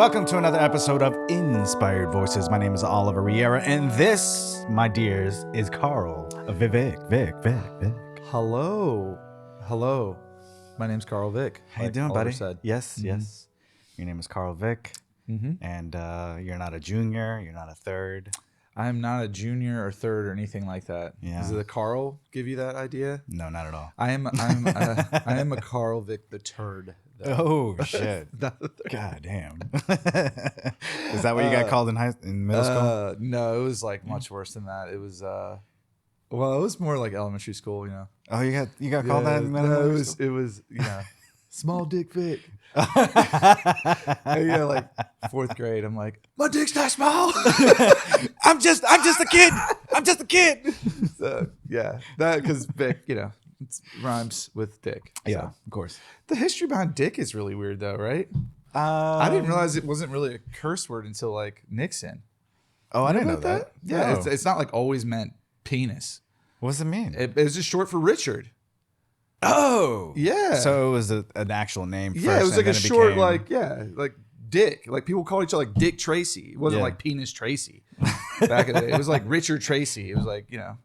welcome to another episode of Inspired Voices. My name is Oliver Riera, and this, my dears, is Carl. Vick. Hello. My name's Carl Vick. How you doing, Oliver buddy? said. Yes. Your name is Carl Vick, and you're not a junior, you're not a third. I'm not a junior or third or anything like that. Yeah. Does the Carl give you that idea? No, not at all. I am a Carl Vick the turd. Oh, shit. God damn. Is that what you got called in middle school? No, it was like much worse than that. It was it was more like elementary school, you know. Oh, you got called that in middle school? It was small dick Vick. Yeah, like fourth grade. I'm like, my dick's not small. I'm just a kid. I'm just a kid. So yeah, that because Vick, it rhymes with dick. Yeah, So. of course. The history behind dick is really weird, though, right? I didn't realize it wasn't really a curse word until like Nixon. Oh, I didn't know that. Yeah, No. it's not like always meant penis. What does it mean? It was just short for Richard. Oh, Yeah. So it was an actual name. First, Yeah, it was like and a then short, became- like Dick. Like people called each other like Dick Tracy. It wasn't Yeah. like Penis Tracy back in the day. It was like Richard Tracy. It was like, Yeah.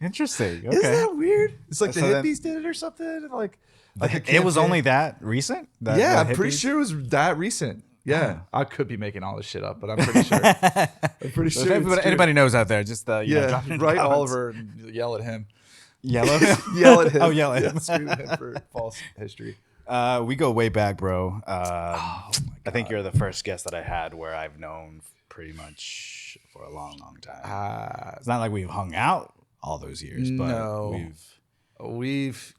Interesting. Okay. Isn't that weird? It's like So the then- hippies did it or something. Like a It was campaign. only that recent. Yeah, the I'm pretty hippies? sure it was that recent. Yeah, I could be making all this shit up, but I'm pretty sure. I'm pretty So sure. if it's true. anybody knows out there, just drop Yeah, it in write comments. Oliver and yell at him. Yellow. Yell at him. Oh, yell at him. Scream at him for false history. We go way back, bro. Oh I think you're the first guest that I had where I've known pretty much for a long, long time. It's not like we've hung out all those years, but No. We've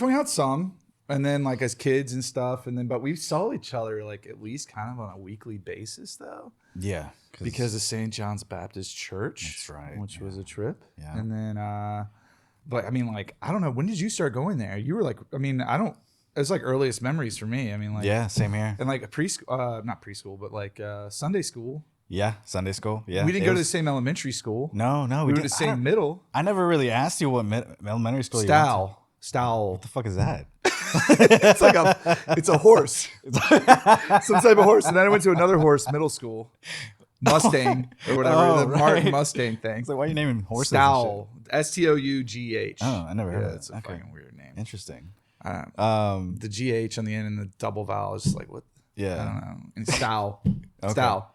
hung out some, and then like as kids and stuff, and then but we saw each other like at least kind of on a weekly basis though. Yeah, Because of St. John's Baptist Church. That's right, Which was a trip. Yeah. And then, but I mean, like, I don't know. When did you start going there? You were like, it's like earliest memories for me. I mean, like, yeah, same here. and like a preschool, not preschool, but like Sunday school. Yeah, Sunday school. Yeah, We didn't it go to was- the same elementary school. No, We were didn't. the same middle. I never really asked you what elementary school you went to. Stowell. What the fuck is that? It's a horse. Some type of horse. And then I went to another horse middle school. Mustang or whatever. Oh, the Martin right. Mustang thing. It's like, why are you naming horses? and Stowell. Stough. Oh, I never heard of that. It's a Okay. fucking weird name. shit? Interesting. The GH on the end and the double vowel is just like, what? Yeah. I don't know. And Stow. Okay. Stow.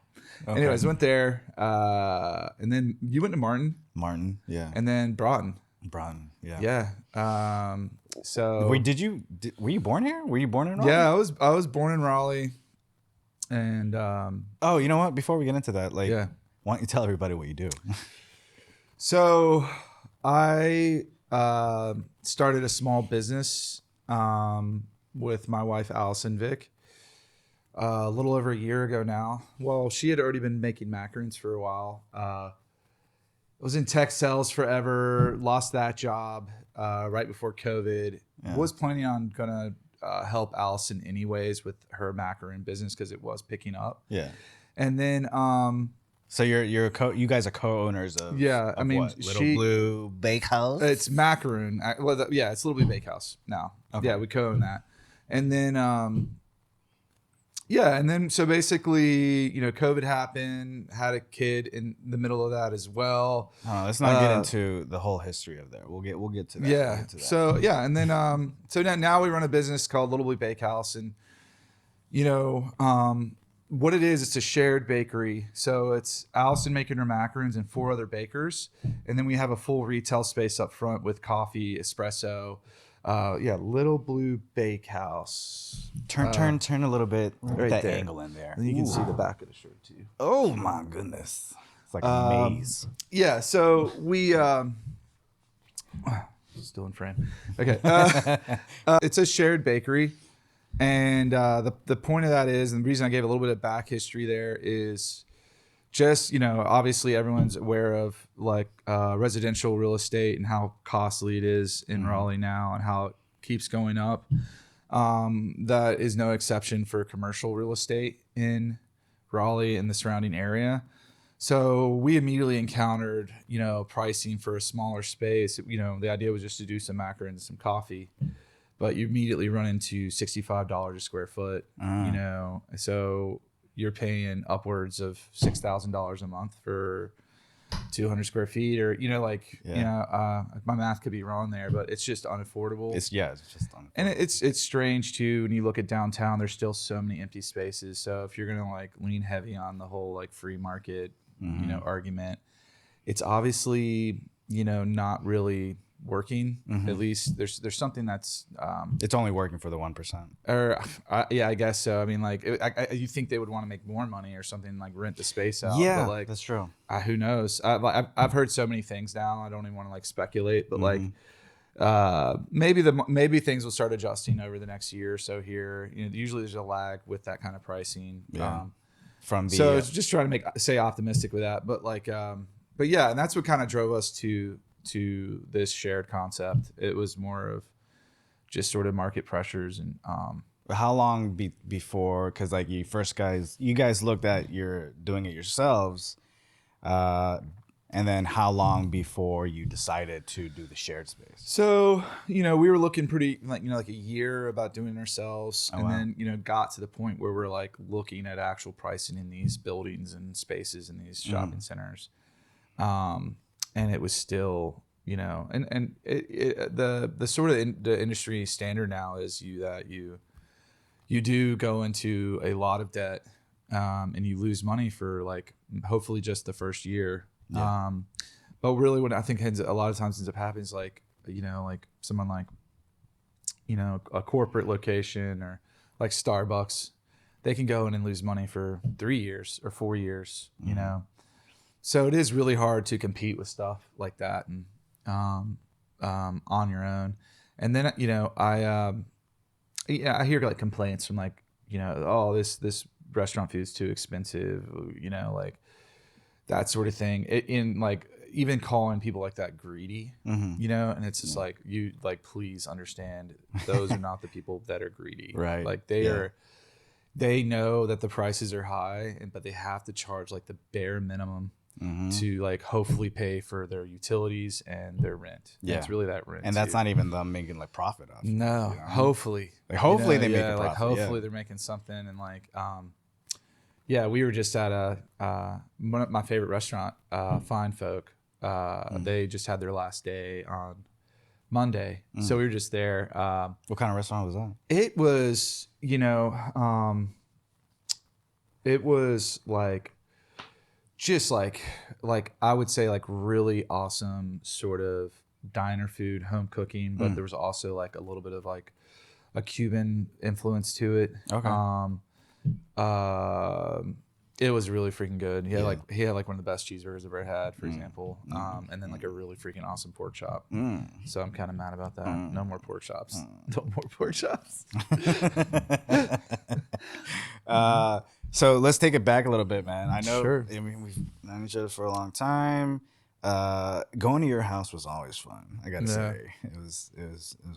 Okay. Anyways, went there. And then you went to Martin Martin. Yeah. and then Broughton. Bron. Yeah. Yeah. So Wait, were you born here? Were you born in Raleigh? yeah, I was born in Raleigh. And Oh, you know what? Before we get into that, like, Yeah. why don't you tell everybody what you do? so I started a small business with my wife, Allison Vick, a little over a year ago now. Well, she had already been making macarons for a while. I was in tech sales forever, lost that job right before COVID. Yeah. Was planning on going to help Allison anyways with her macaron business because it was picking up. Yeah. And then So you guys are co-owners of Yeah, I mean, what? Little she- Blue Bakehouse. it's macaroon. Well, yeah, it's Little Blue Bakehouse now. Okay. Yeah, we co-own that. And then, so basically, COVID happened, had a kid in the middle of that as well. Oh, let's not get into the whole history of that. We'll get to that. We'll Yeah. get to that. So yeah, and then so now we run a business called Little Blue Bakehouse, and what it is, it's a shared bakery. So it's Allison making her macarons and 4 other bakers, and then we have a full retail space up front with coffee, espresso. Little Blue Bakehouse. turn a little bit. right that there. angle in there. And you can see the back of the shirt too. Oh my goodness. It's like a maze. Yeah, so we still in frame. Okay. It's a shared bakery. And the point of that is, and the reason I gave a little bit of back history there is just, obviously everyone's aware of like residential real estate and how costly it is in Raleigh now and how it keeps going up. That is no exception for commercial real estate in Raleigh and the surrounding area. So we immediately encountered, pricing for a smaller space. The idea was just to do some macarons and some coffee. but you immediately run into $65 a square foot, you know, so you're paying upwards of $6,000 a month for 200 square feet, or, you know, like, you know, my math could be wrong there, but it's just unaffordable. It's just unaffordable. And it's strange too, when you look at downtown, there's still so many empty spaces. So if you're going to like lean heavy on the whole like free market, you know, argument, it's obviously, you know, not really working. At least there's something that's it's only working for the 1%. or I guess so. I mean, like you think they would want to make more money or something, like rent the space out. Yeah, but like that's true. Who knows? I've heard so many things now. I don't even want to like speculate, but like maybe things will start adjusting over the next year or so here. You know, usually there's a lag with that kind of pricing. From the so it's just trying to stay optimistic with that, but like but yeah, and that's what kind of drove us to this shared concept. It was more of just sort of market pressures. And how long before, because like you guys looked at you're doing it yourselves, and then how long before you decided to do the shared space? So, you know, we were looking pretty like, you know, like a year about doing it ourselves, and then, you know, got to the point where we're like looking at actual pricing in these buildings and spaces in these shopping centers. And it was still, you know, and the sort of the industry standard now is you do go into a lot of debt, and you lose money for like hopefully just the first year. But really what I think a lot of times ends up happening is like, you know, like someone like, you know, a corporate location or like Starbucks, they can go in and lose money for 3 years or 4 years, you know? So it is really hard to compete with stuff like that and on your own. And then, you know, I hear like complaints from like, you know, oh, this restaurant food is too expensive, you know, like that sort of thing. In like even calling people like that greedy, you know, and it's just like, you like, please understand, those are not the people that are greedy, right? Like they know that the prices are high, but they have to charge like the bare minimum to like hopefully pay for their utilities and their rent. Yeah, it's really that rent, and that's not even them making like profit off. No, you know? Hopefully, like, hopefully you know, they make a profit. Like hopefully they're making something. And like, yeah, we were just at one of my favorite restaurant, Fine Folk. They just had their last day on Monday, so we were just there. What kind of restaurant was that? It was, you know, it was like, just like I would say like really awesome sort of diner food, home cooking, but there was also like a little bit of like a Cuban influence to it. Okay. It was really freaking good. He had like one of the best cheeseburgers I've ever had, for example. And then like a really freaking awesome pork chop. So I'm kind of mad about that. No more pork chops. No more pork chops. So let's take it back a little bit, man. I know. Sure. I mean, we've known each other for a long time. Going to your house was always fun. I gotta say, it was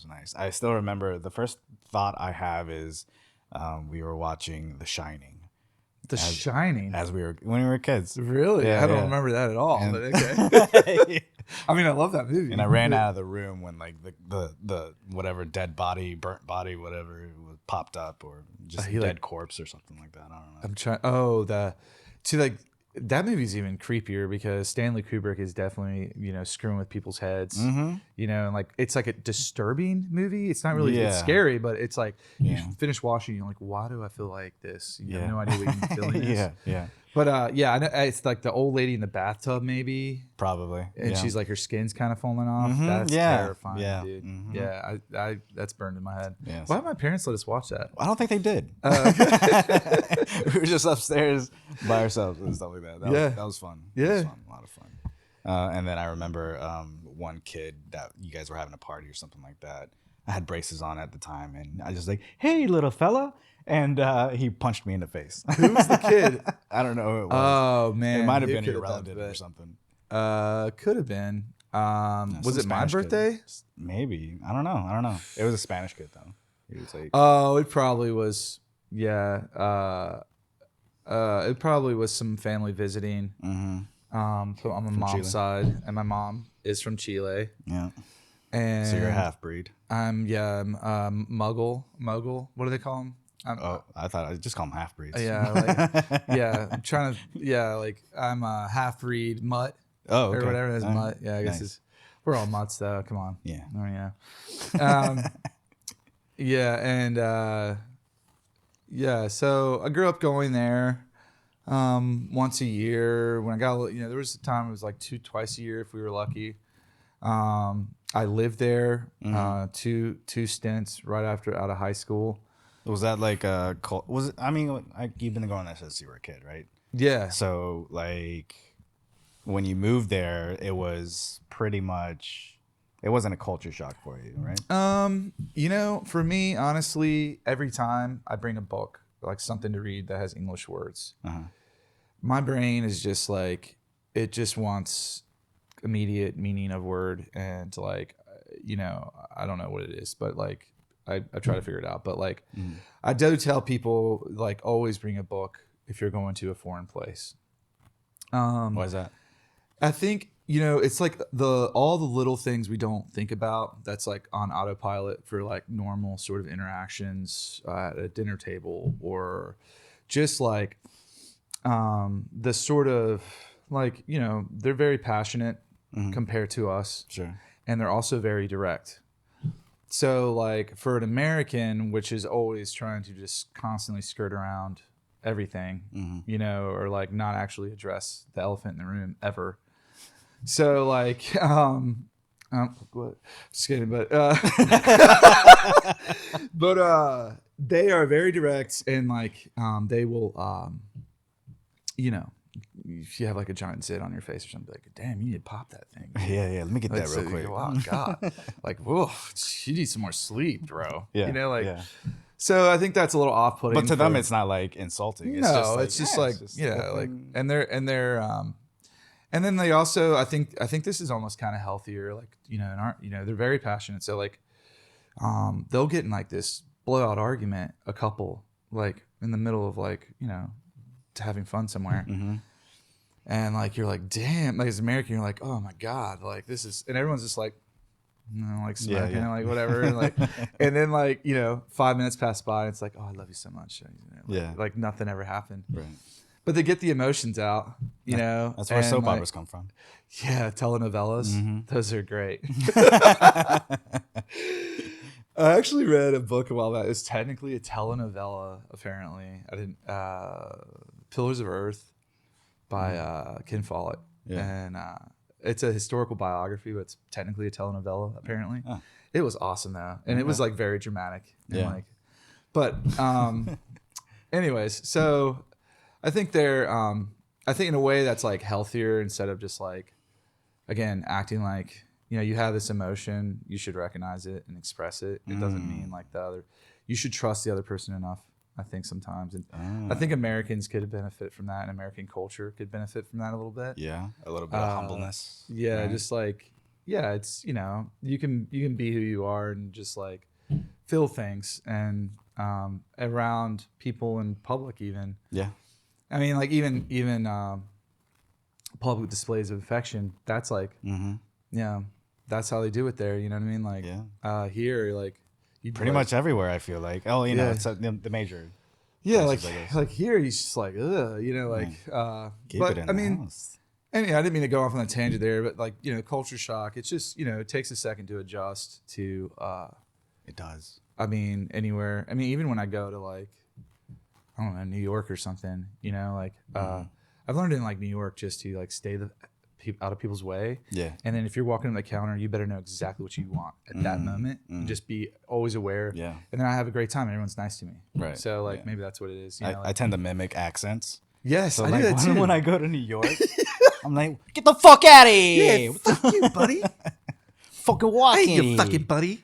nice. I still remember the first thought I have is we were watching The Shining. The Shining, when we were kids. Really? Yeah, I don't remember that at all. And, but okay. I mean, I love that movie. And I ran out of the room when like the whatever dead body, burnt body, whatever popped up, or just dead corpse or something like that. I don't know. I'm trying. Oh, like that movie's even creepier because Stanley Kubrick is definitely, you know, screwing with people's heads. You know, and like it's like a disturbing movie. It's not really it's scary, but it's like you finish watching, you're like, why do I feel like this? You have no idea what you're feeling is. Yeah. But I know it's like the old lady in the bathtub, maybe. Probably. And she's like, her skin's kind of falling off. That's terrifying, dude. Yeah, I that's burned in my head. Yeah, why did my parents let us watch that? I don't think they did. We were just upstairs by ourselves and stuff like that. That was fun. Yeah. It was fun. A lot of fun. And then I remember one kid that you guys were having a party or something like that. I had braces on at the time, and I was just like, "Hey, little fella." And he punched me in the face. Who was the kid? I don't know who it was. Oh, man. It might have been your relative or something. Could have been. Was it my birthday? Kid. Maybe. I don't know. It was a Spanish kid, though. He was like, oh, it probably was. Yeah. It probably was some family visiting. So I'm on my mom's side, and my mom is from Chile. Yeah. And So you're a half breed. I'm Muggle. What do they call them? I thought I'd just call them half breeds. I'm trying to, like I'm a half breed mutt. Oh, okay. Or whatever it is, mutt. Yeah, I guess Nice. we're all mutts though. Come on. Yeah. Oh yeah. So I grew up going there once a year. When I got, there was a time it was like twice a year if we were lucky. I lived there two stints right out of high school. Was that like a cult? Was it? I mean, you've been going there since you were a kid, right? Yeah. So like, when you moved there, it was pretty much. It wasn't a culture shock for you, right? For me, honestly, every time I bring a book, like something to read that has English words, my brain is just like, it just wants immediate meaning of word, and like, I don't know what it is, but like, I try to figure it out. But like, I do tell people, like, always bring a book if you're going to a foreign place. Why is that? I think, it's like all the little things we don't think about that's like on autopilot for like normal sort of interactions at a dinner table, or just like the sort of like, they're very passionate compared to us. Sure. And they're also very direct. So like for an American, which is always trying to just constantly skirt around everything, or like not actually address the elephant in the room ever. So like, what? Just kidding, but they are very direct, and like, they will, if you have like a giant zit on your face or something, like, damn, you need to pop that thing. Yeah. Let me get that real quick. Oh God, like, whoa, you need some more sleep, bro. Yeah. So I think that's a little off-putting. But to them, it's not like insulting. It's just like, and then they also, I think this is almost kind of healthier, like, they're very passionate. So like, they'll get in like this blowout argument, a couple, like in the middle of like, having fun somewhere. And like, you're like, damn, like as an American, you're like, oh my God, like this is, and everyone's just like, like smirking, like whatever. And like, and then like, 5 minutes pass by and it's like, oh, I love you so much. Like nothing ever happened. Right. But they get the emotions out, That's where soap operas come from. Yeah, telenovelas. Those are great. I actually read a book a while back. It's technically a telenovela, apparently. I didn't. Pillars of Earth by Ken Follett. Yeah. And it's a historical biography, but it's technically a telenovela, apparently. Oh. It was awesome, though. And it was like very dramatic. And but anyways, so I think they're, I think in a way that's like healthier, instead of just like, again, acting like, you have this emotion, you should recognize it and express it. It doesn't mean like you should trust the other person enough, I think sometimes. And I think Americans could benefit from that, and American culture could benefit from that a little bit. Yeah. A little bit of humbleness. Yeah. Right? Just like, it's, you can be who you are and just like feel things, and around people in public even. Yeah. I mean, like even public displays of affection, that's like, that's how they do it there. You know what I mean? Like, here, like, pretty much everywhere, I feel like. Oh, it's the major. Yeah, like here, he's just like, ugh, Keep it in the house. And I didn't mean to go off on a tangent there, but like, culture shock. It's just, it takes a second to adjust to. It does. I mean, anywhere. I mean, even when I go to like, I don't know, New York or something, I've learned in like New York just to like stay out of people's way. Yeah. And then if you're walking to the counter, you better know exactly what you want at that moment. And just be always aware. Yeah. And then I have a great time and everyone's nice to me. Right. So like maybe that's what it is. I tend to mimic accents. Yes. So I like do that too. When I go to New York, I'm like, get the fuck out of here. Yeah, fuck you, buddy. Fucking walk hey, you fucking buddy.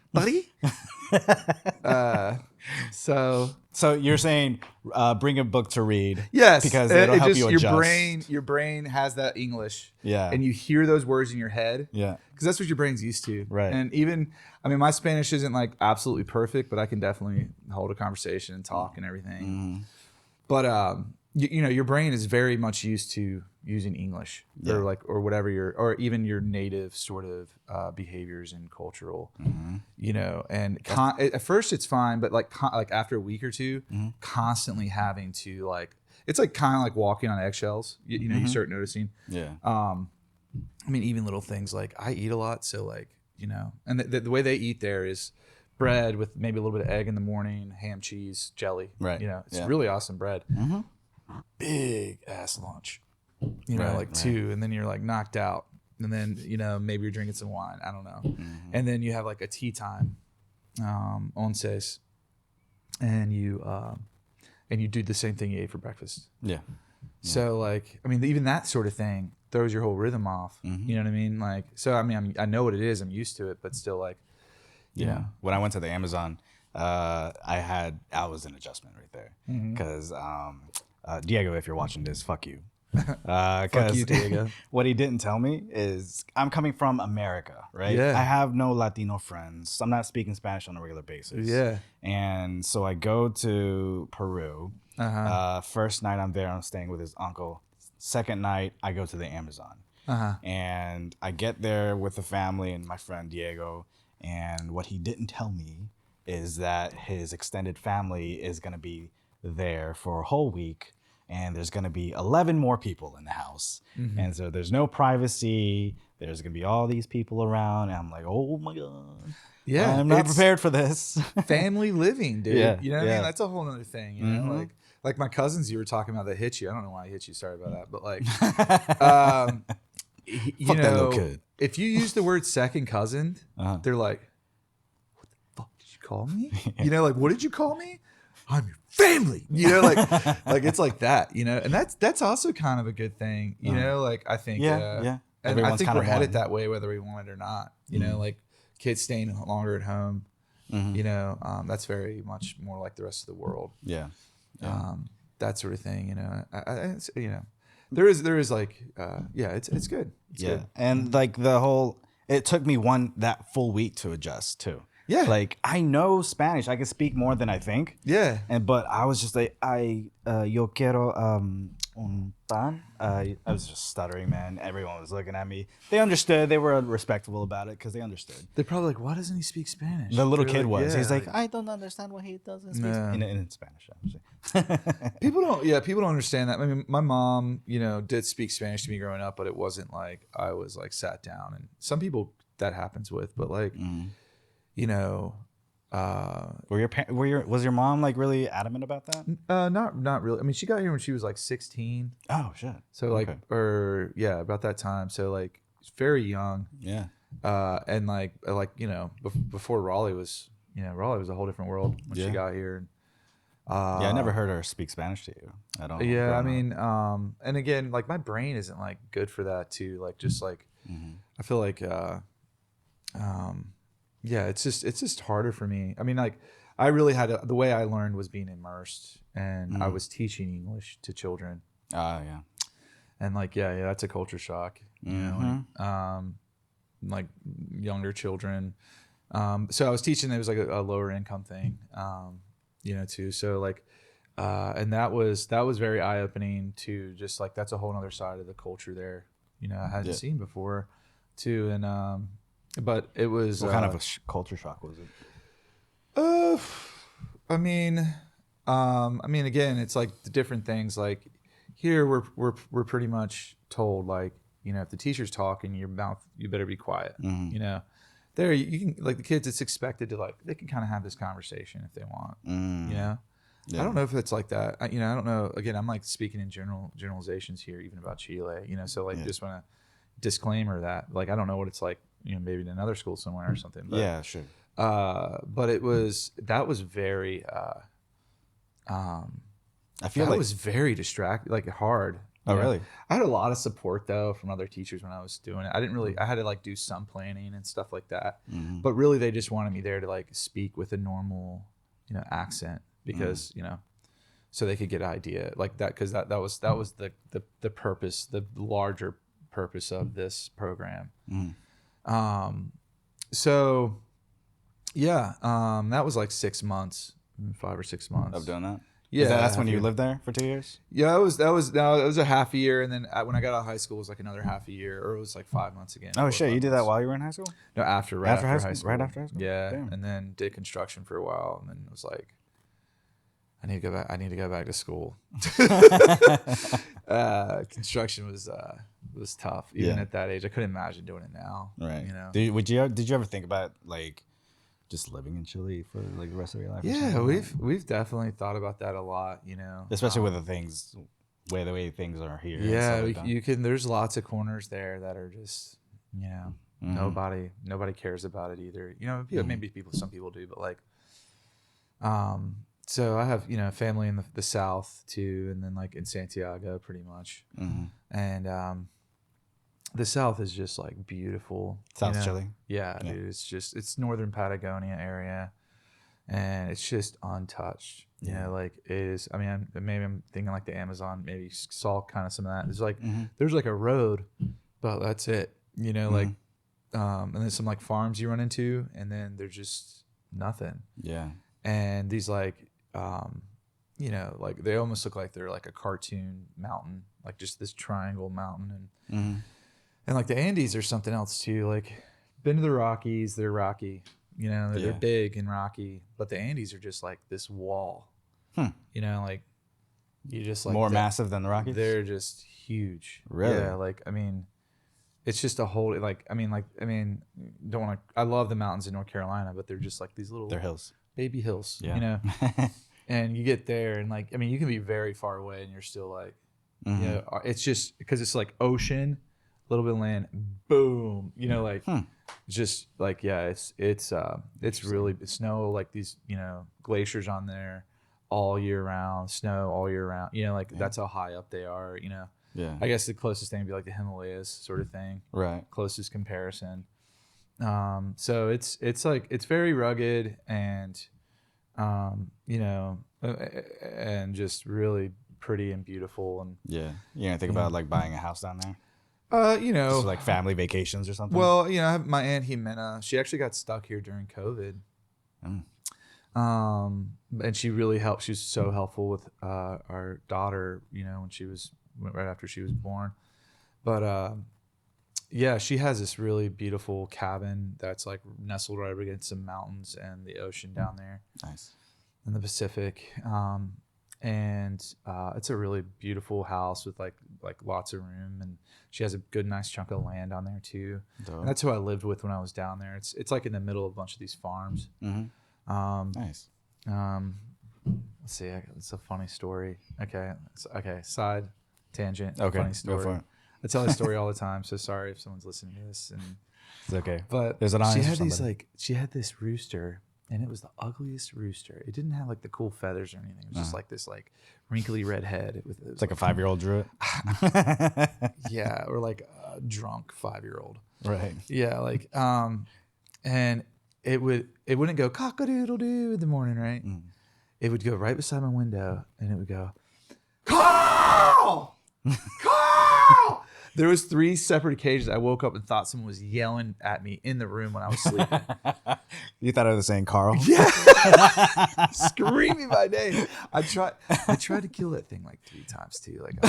So you're saying bring a book to read. Yes, because it'll help you adjust. Your brain has that English. Yeah. And you hear those words in your head. Yeah. Because that's what your brain's used to. Right. And even, I mean, my Spanish isn't like absolutely perfect, but I can definitely hold a conversation and talk and everything. But your brain is very much used to, using English or whatever or even your native sort of behaviors and cultural, and at first it's fine, but like after a week or two, constantly having to like, it's like kind of like walking on eggshells. You start noticing. Yeah. I mean, even little things like I eat a lot, so like, and the way they eat there is bread with maybe a little bit of egg in the morning, ham, cheese, jelly. Right. It's really awesome bread. Big ass lunch. Two, and then you're like knocked out, and then maybe you're drinking some wine. I don't know, and then you have like a tea time, onces, and you do the same thing you ate for breakfast. Yeah. So like, I mean, even that sort of thing throws your whole rhythm off. You know what I mean? Like, so I mean, I know what it is. I'm used to it, but still, like, When I went to the Amazon, I was an adjustment right there because Diego, if you're watching this, fuck you. Fuck you, Diego. What he didn't tell me is I'm coming from America, right? Yeah. I have no Latino friends. I'm not speaking Spanish on a regular basis. Yeah. And so I go to Peru. First night I'm there, I'm staying with his uncle. Second night, I go to the Amazon. And I get there with the family and my friend Diego. And what he didn't tell me is that his extended family is going to be there for a whole week. And there's going to be 11 more people in the house. And so there's no privacy. There's going to be all these people around. And I'm like, oh my God. Yeah. I'm not prepared for this. Family living, dude. Yeah, You know what I mean? That's a whole other thing, you know? Like my cousins you were talking about that hit you. I don't know why I hit you. Sorry about that. But like, Fuck that little kid. If you use the word second cousin, they're like, what the fuck did you call me? Like, what did you call me? I'm your family. Like it's like that, and that's also kind of a good thing, like I think, and I think we're headed that way, whether we want it or not, like kids staying longer at home, that's very much more like the rest of the world. That sort of thing, there is like, it's good. It's good. And like it took me that full week to adjust too. Yeah. Like I know Spanish. I can speak more than I think. Yeah. But I was just like, yo quiero un pan. I was just stuttering, man. Everyone was looking at me. They understood. They were respectful about it because they understood. They're probably like, why doesn't he speak Spanish? The little kid was. Yeah, He's like, I don't understand what he doesn't speak in Spanish. Obviously. People don't understand that. I mean, my mom, did speak Spanish to me growing up, but it wasn't like I was like sat down. And some people that happens with, but like. Was your mom like really adamant about that? Not really. I mean, she got here when she was like 16. Oh shit. So like, about that time. So like, very young. Yeah. And like before Raleigh was a whole different world when she got here. And, I never heard her speak Spanish to you at all. Yeah, I mean, and again, like my brain isn't like good for that too. Like just like, I feel like, it's just harder for me. I mean, like I really had the way I learned was being immersed, and I was teaching English to children. Yeah. And like, that's a culture shock, like younger children. So I was teaching, it was like a lower income thing, too. So like, and that was very eye opening to just like, that's a whole other side of the culture there, I hadn't seen before too. And, but it was what kind of a culture shock was it? I mean, again, it's like the different things. Like here, we're pretty much told like, if the teacher's talking, your mouth, you better be quiet. There you can like the kids. It's expected to like they can kind of have this conversation if they want. Yeah. I don't know if it's like that. I don't know. Again, I'm like speaking in generalizations here, even about Chile. So like just want to disclaimer that like I don't know what it's like. Maybe in another school somewhere or something. But, yeah, sure. But that was very. I feel like it was very distracting, like hard. Oh, really? I had a lot of support though from other teachers when I was doing it. I had to like do some planning and stuff like that. But really, they just wanted me there to like speak with a normal, accent because so they could get an idea like that because that was the purpose, the larger purpose of this program. So yeah, that was like 6 months, 5 or 6 months of doing that. Yeah, That's half when a you year. lived there for 2 years? Yeah, it was a half a year, and then when I got out of high school, it was like another half a year, or it was like 5 months again. Oh 4 or shit, 5 you did that months. while you were in high school? No, right after high school. Right after high school? Yeah, Damn. and then did construction for a while, and then it was like, I need to go back. I need to go back to school. Construction was tough, even at that age. I couldn't imagine doing it now. Right. You know. Did you ever think about like just living in Chile for like the rest of your life? Or Yeah, something? we've definitely thought about that a lot. You know, Especially with the way things are here. and yeah, stuff like that. you can. There's lots of corners there that are just, you know, nobody cares about it either. You know, maybe some people do, but like, so I have, you know, family in the South too, and then like in Santiago, pretty much, and the South is just like beautiful. South Chile. Yeah, dude, it's northern Patagonia area, and it's just untouched. You know, like it is. I mean, maybe I'm thinking like the Amazon. Maybe saw kind of some of that. It's like there's like a road, but that's it. You know, like and then some like farms you run into, and then there's just nothing. Yeah. And these like you know, like they almost look like they're like a cartoon mountain, like just this triangle mountain, and like the Andes are something else too. Like been to the Rockies, they're rocky, you know, they're big and rocky, but the Andes are just like this wall, you know, like you just like more massive than the Rockies. They're just huge. Really? Yeah. Like, I mean, it's just a whole, I mean, don't want to, I love the mountains in North Carolina, but they're just like these little, they're hills, baby hills, yeah. you know, and you get there and like, I mean, you can be very far away and you're still like, you know, it's just because it's like ocean, a little bit of land, boom, you know, like just like, yeah, it's really snow, like these, you know, glaciers on there all year round, snow all year round, you know, like that's how high up they are, you know. Yeah. I guess the closest thing would be like the Himalayas sort of thing. Right. Closest comparison. So it's like, it's very rugged and, you know, and just really pretty and beautiful. And yeah, you gonna think about like buying a house down there? you know, just like family vacations or something. well, you know, I have my aunt Jimena. She actually got stuck here during COVID. And she really helped. She was so helpful with our daughter, you know, when she was right after she was born. But yeah, she has this really beautiful cabin that's like nestled right up against some mountains and the ocean down there. Nice. In the Pacific. And it's a really beautiful house with like lots of room, and she has a good nice chunk of land on there too. And that's who I lived with when I was down there. It's like in the middle of a bunch of these farms. Nice. Let's see, it's a funny story. Okay, side tangent. Okay, funny story. go for it. I tell this story all the time, so sorry if someone's listening to this. And It's okay. but There's an audience she for had somebody. she had this rooster, and it was the ugliest rooster. It didn't have like the cool feathers or anything. It was just like this like wrinkly red head. It was It's like a 5-year-old drew it. yeah, or like a drunk 5-year-old. Right. Yeah, like and it wouldn't go cock-a-doodle-doo in the morning, right? It would go right beside my window, and it would go, Carl! Carl! There was 3 separate occasions I woke up and thought someone was yelling at me in the room when I was sleeping. You thought I was saying Carl? Yeah, screaming my name. I tried to kill that thing like 3 times too, like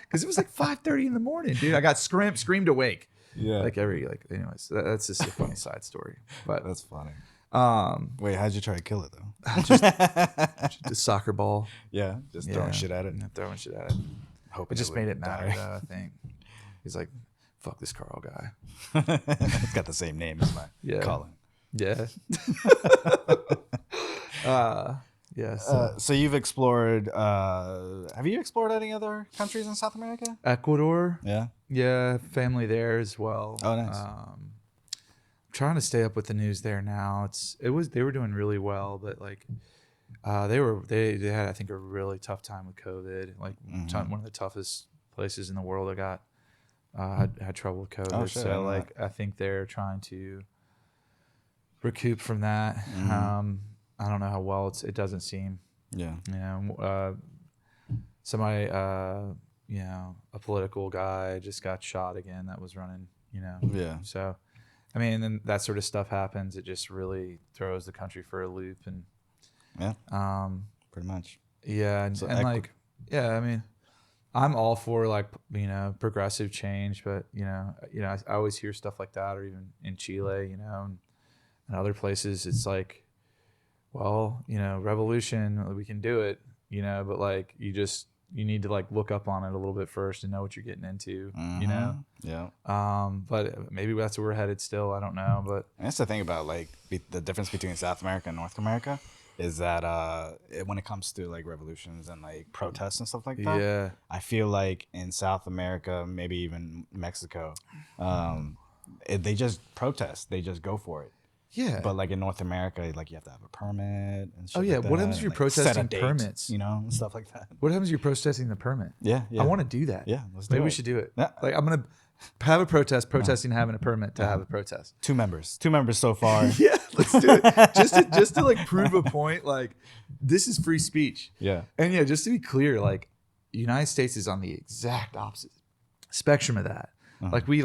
because it was like 5:30 in the morning, dude. I got screamed awake. Yeah. Anyways, that's just a funny side story. But That's funny. Wait, how'd you try to kill it though? just a soccer ball. Yeah, just throwing shit at it. Throwing shit at it. Hope It just made it matter though, I think. He's like, fuck this Carl guy. It's got the same name as my calling. Yeah. So you've explored. Have you explored any other countries in South America? Ecuador. Yeah. Yeah, family there as well. Oh, nice. I'm trying to stay up with the news there now. They were doing really well, but like they had, I think, a really tough time with COVID. Like one of the toughest places in the world that got had trouble with COVID. Oh, shit, so like I think they're trying to recoup from that. I don't know how well it doesn't seem. Yeah. You know, somebody, you know, a political guy just got shot again that was running, you know. Yeah. So, I mean, and then that sort of stuff happens. It just really throws the country for a loop. And Yeah. pretty much. Yeah, and, So and like, yeah, I mean, I'm all for like, progressive change, but I always hear stuff like that, or even in Chile, and other places, it's like, well, revolution, we can do it, but like you need to like look up on it a little bit first and know what you're getting into, Yeah. But maybe that's where we're headed still. I don't know, but And that's the thing about like the difference between South America and North America is that when it comes to like revolutions and like protests and stuff like that, yeah, I feel like in South America, maybe even Mexico, they just protest, they just go for it. yeah. But like in North America, like you have to have a permit and shit. Oh yeah, like what that, happens if and, you're like, set a protesting date, permits? and stuff like that. What happens if you're protesting the permit? Yeah, yeah. I want to do that. Yeah, let's do Maybe it. we should do it. Yeah. Like I'm gonna have a protest, protesting having a permit to have a protest. Two members so far. Yeah, let's do it. Just to like prove a point. Like this is free speech. Yeah. And yeah, just to be clear, like the United States is on the exact opposite spectrum of that. Like we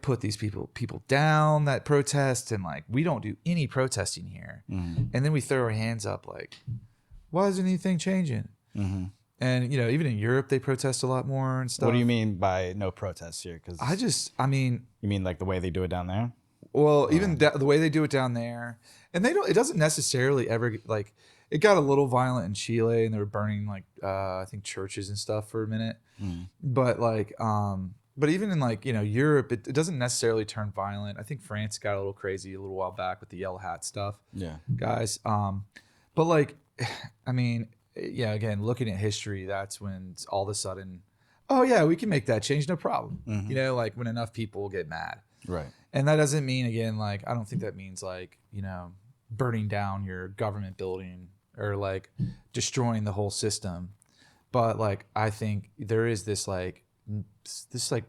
put these people down that protest, and like we don't do any protesting here. And then we throw our hands up like, why isn't anything changing? And even in Europe they protest a lot more and stuff. What do you mean by no protests here? Because you mean like the way they do it down there? Well, even the way they do it down there, and it doesn't necessarily ever like, it got a little violent in Chile, and they were burning like I think churches and stuff for a minute. But like but even in like Europe, it doesn't necessarily turn violent. I think France got a little crazy a little while back with the yellow hat stuff. Yeah, guys. But like, I mean, yeah. Again, looking at history, that's when all of a sudden, oh yeah, we can make that change, no problem. Like when enough people get mad. Right. And that doesn't mean, again, like I don't think that means like burning down your government building or like destroying the whole system. But like I think there is this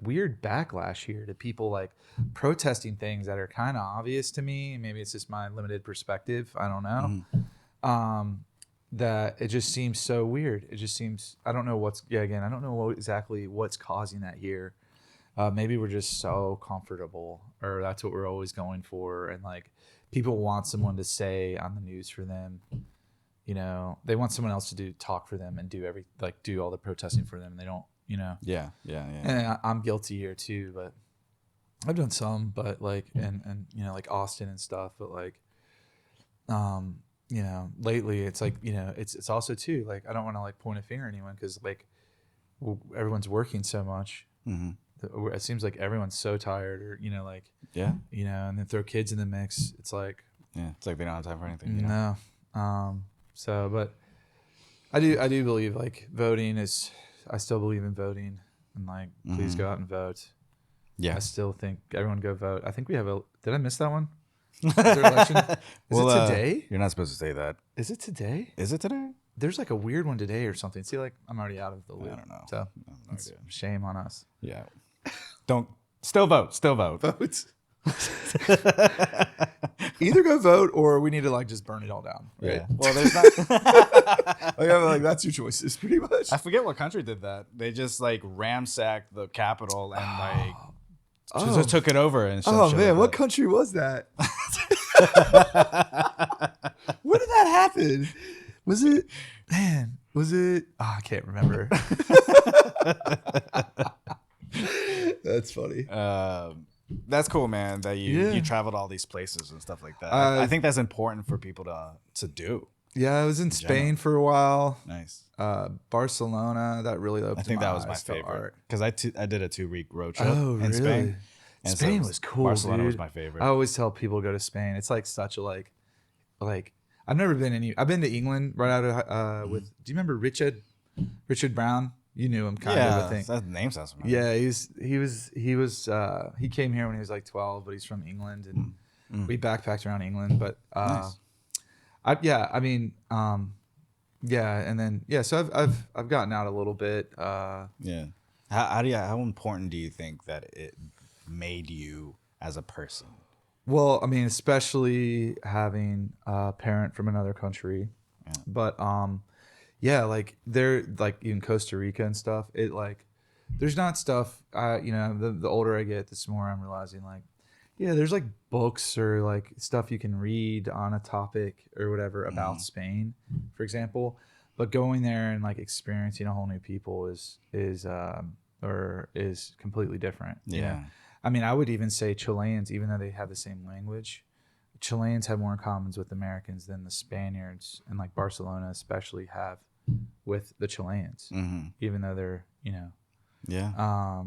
weird backlash here to people like protesting things that are kind of obvious to me. Maybe it's just my limited perspective. I don't know. That it just seems so weird. It just seems, I don't know I don't know exactly what's causing that here. Maybe we're just so comfortable, or that's what we're always going for. And like people want someone to say on the news for them. They want someone else to talk for them and do all the protesting for them. And they don't, Yeah. And I'm guilty here too, but I've done some, but like, and like Austin and stuff, but like, lately it's like, it's also too, like, I don't want to like point a finger at anyone, because like everyone's working so much. It seems like everyone's so tired, or and then throw kids in the mix. It's like, it's like they don't have time for anything. No. So, but I do believe like voting is, I still believe in voting, and like, please go out and vote. Yeah. I still think everyone go vote. I think we have did I miss that one? Is there election? Is it today? You're not supposed to say that. Is it today? Is it today? There's like a weird one today or something. See, like I'm already out of the loop. I don't know. So it's shame on us. Yeah. Still vote. Vote. Either go vote, or we need to like just burn it all down. Right? Yeah. Well, there's not. Like that's your choices, pretty much. I forget what country did that. They just like ransacked the capital and like just took it over and. Oh man, what country was that? When did that happen? Was it? Oh, I can't remember. That's funny. That's cool, man, that you traveled all these places and stuff like that. I think that's important for people to do. Yeah, I was in Spain for a while. Nice. Barcelona, that really opened my eyes. I think that was my favorite, because I did a 2-week road trip in Spain. And Spain was cool. Barcelona was dude. my favorite. I always tell people go to Spain. It's like such a like I've never been I've been to England right out of with. Do you remember Richard Brown? You knew him kind of, I think. That name sounds familiar. Yeah, he came here when he was like 12, but he's from England, and we backpacked around England. But nice. And then so I've gotten out a little bit. Yeah. How important do you think that it made you as a person? Well, I mean, especially having a parent from another country, but like they're like in Costa Rica and stuff. It like there's not stuff. The older I get, the more I'm realizing like, Yeah, there's like books or like stuff you can read on a topic or whatever about Spain, for example. But going there and like experiencing a whole new people is completely different. Yeah. You know? I mean, I would even say Chileans, even though they have the same language, Chileans have more in common with Americans than the Spaniards and like Barcelona especially have with the Chileans, even though they're, you know. Yeah.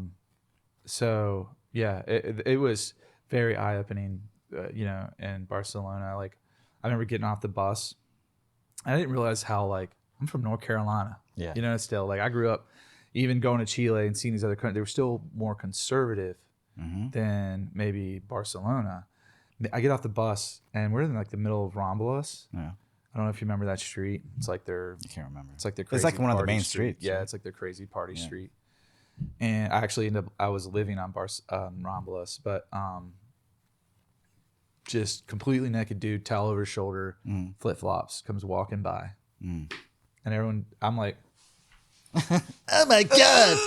So yeah, it was very eye-opening, you know, in Barcelona. Like, I remember getting off the bus. I didn't realize how, like, I'm from North Carolina. Yeah. You know, still, like, I grew up even going to Chile and seeing these other countries. They were still more conservative than maybe Barcelona. I get off the bus, and we're in, like, the middle of Ramblas. Yeah. I don't know if you remember that street. It's like their... I can't remember. It's like their crazy It's like one of the party main street. streets. Yeah, right? it's like their crazy party street. And I actually I was living on Ramblas, but just completely naked dude, towel over his shoulder, flip flops, comes walking by, and everyone, I'm like, oh my god,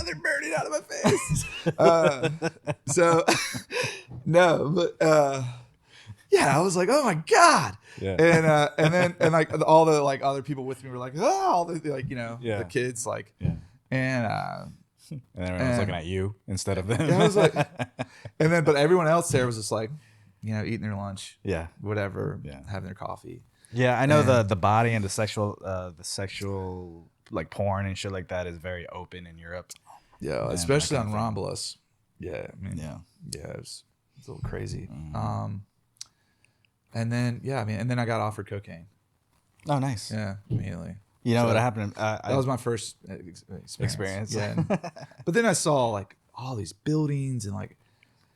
they're burning out of my face. So no, but yeah, I was like, oh my god. Yeah. And like all the like other people with me were like, oh, all the like, you know, the kids like, and everyone was looking at you instead of them. I was like, and then but everyone else there was just like, you know, eating their lunch, whatever, having their coffee. Yeah, I know the body and the sexual like porn and shit like that is very open in Europe. Yeah, especially on Ramblas. Yeah, I mean, yeah, it's a little crazy. And then and then I got offered cocaine. Oh, nice. Yeah, immediately. You know what happened? That was my first experience. Yeah, but then I saw like all these buildings and like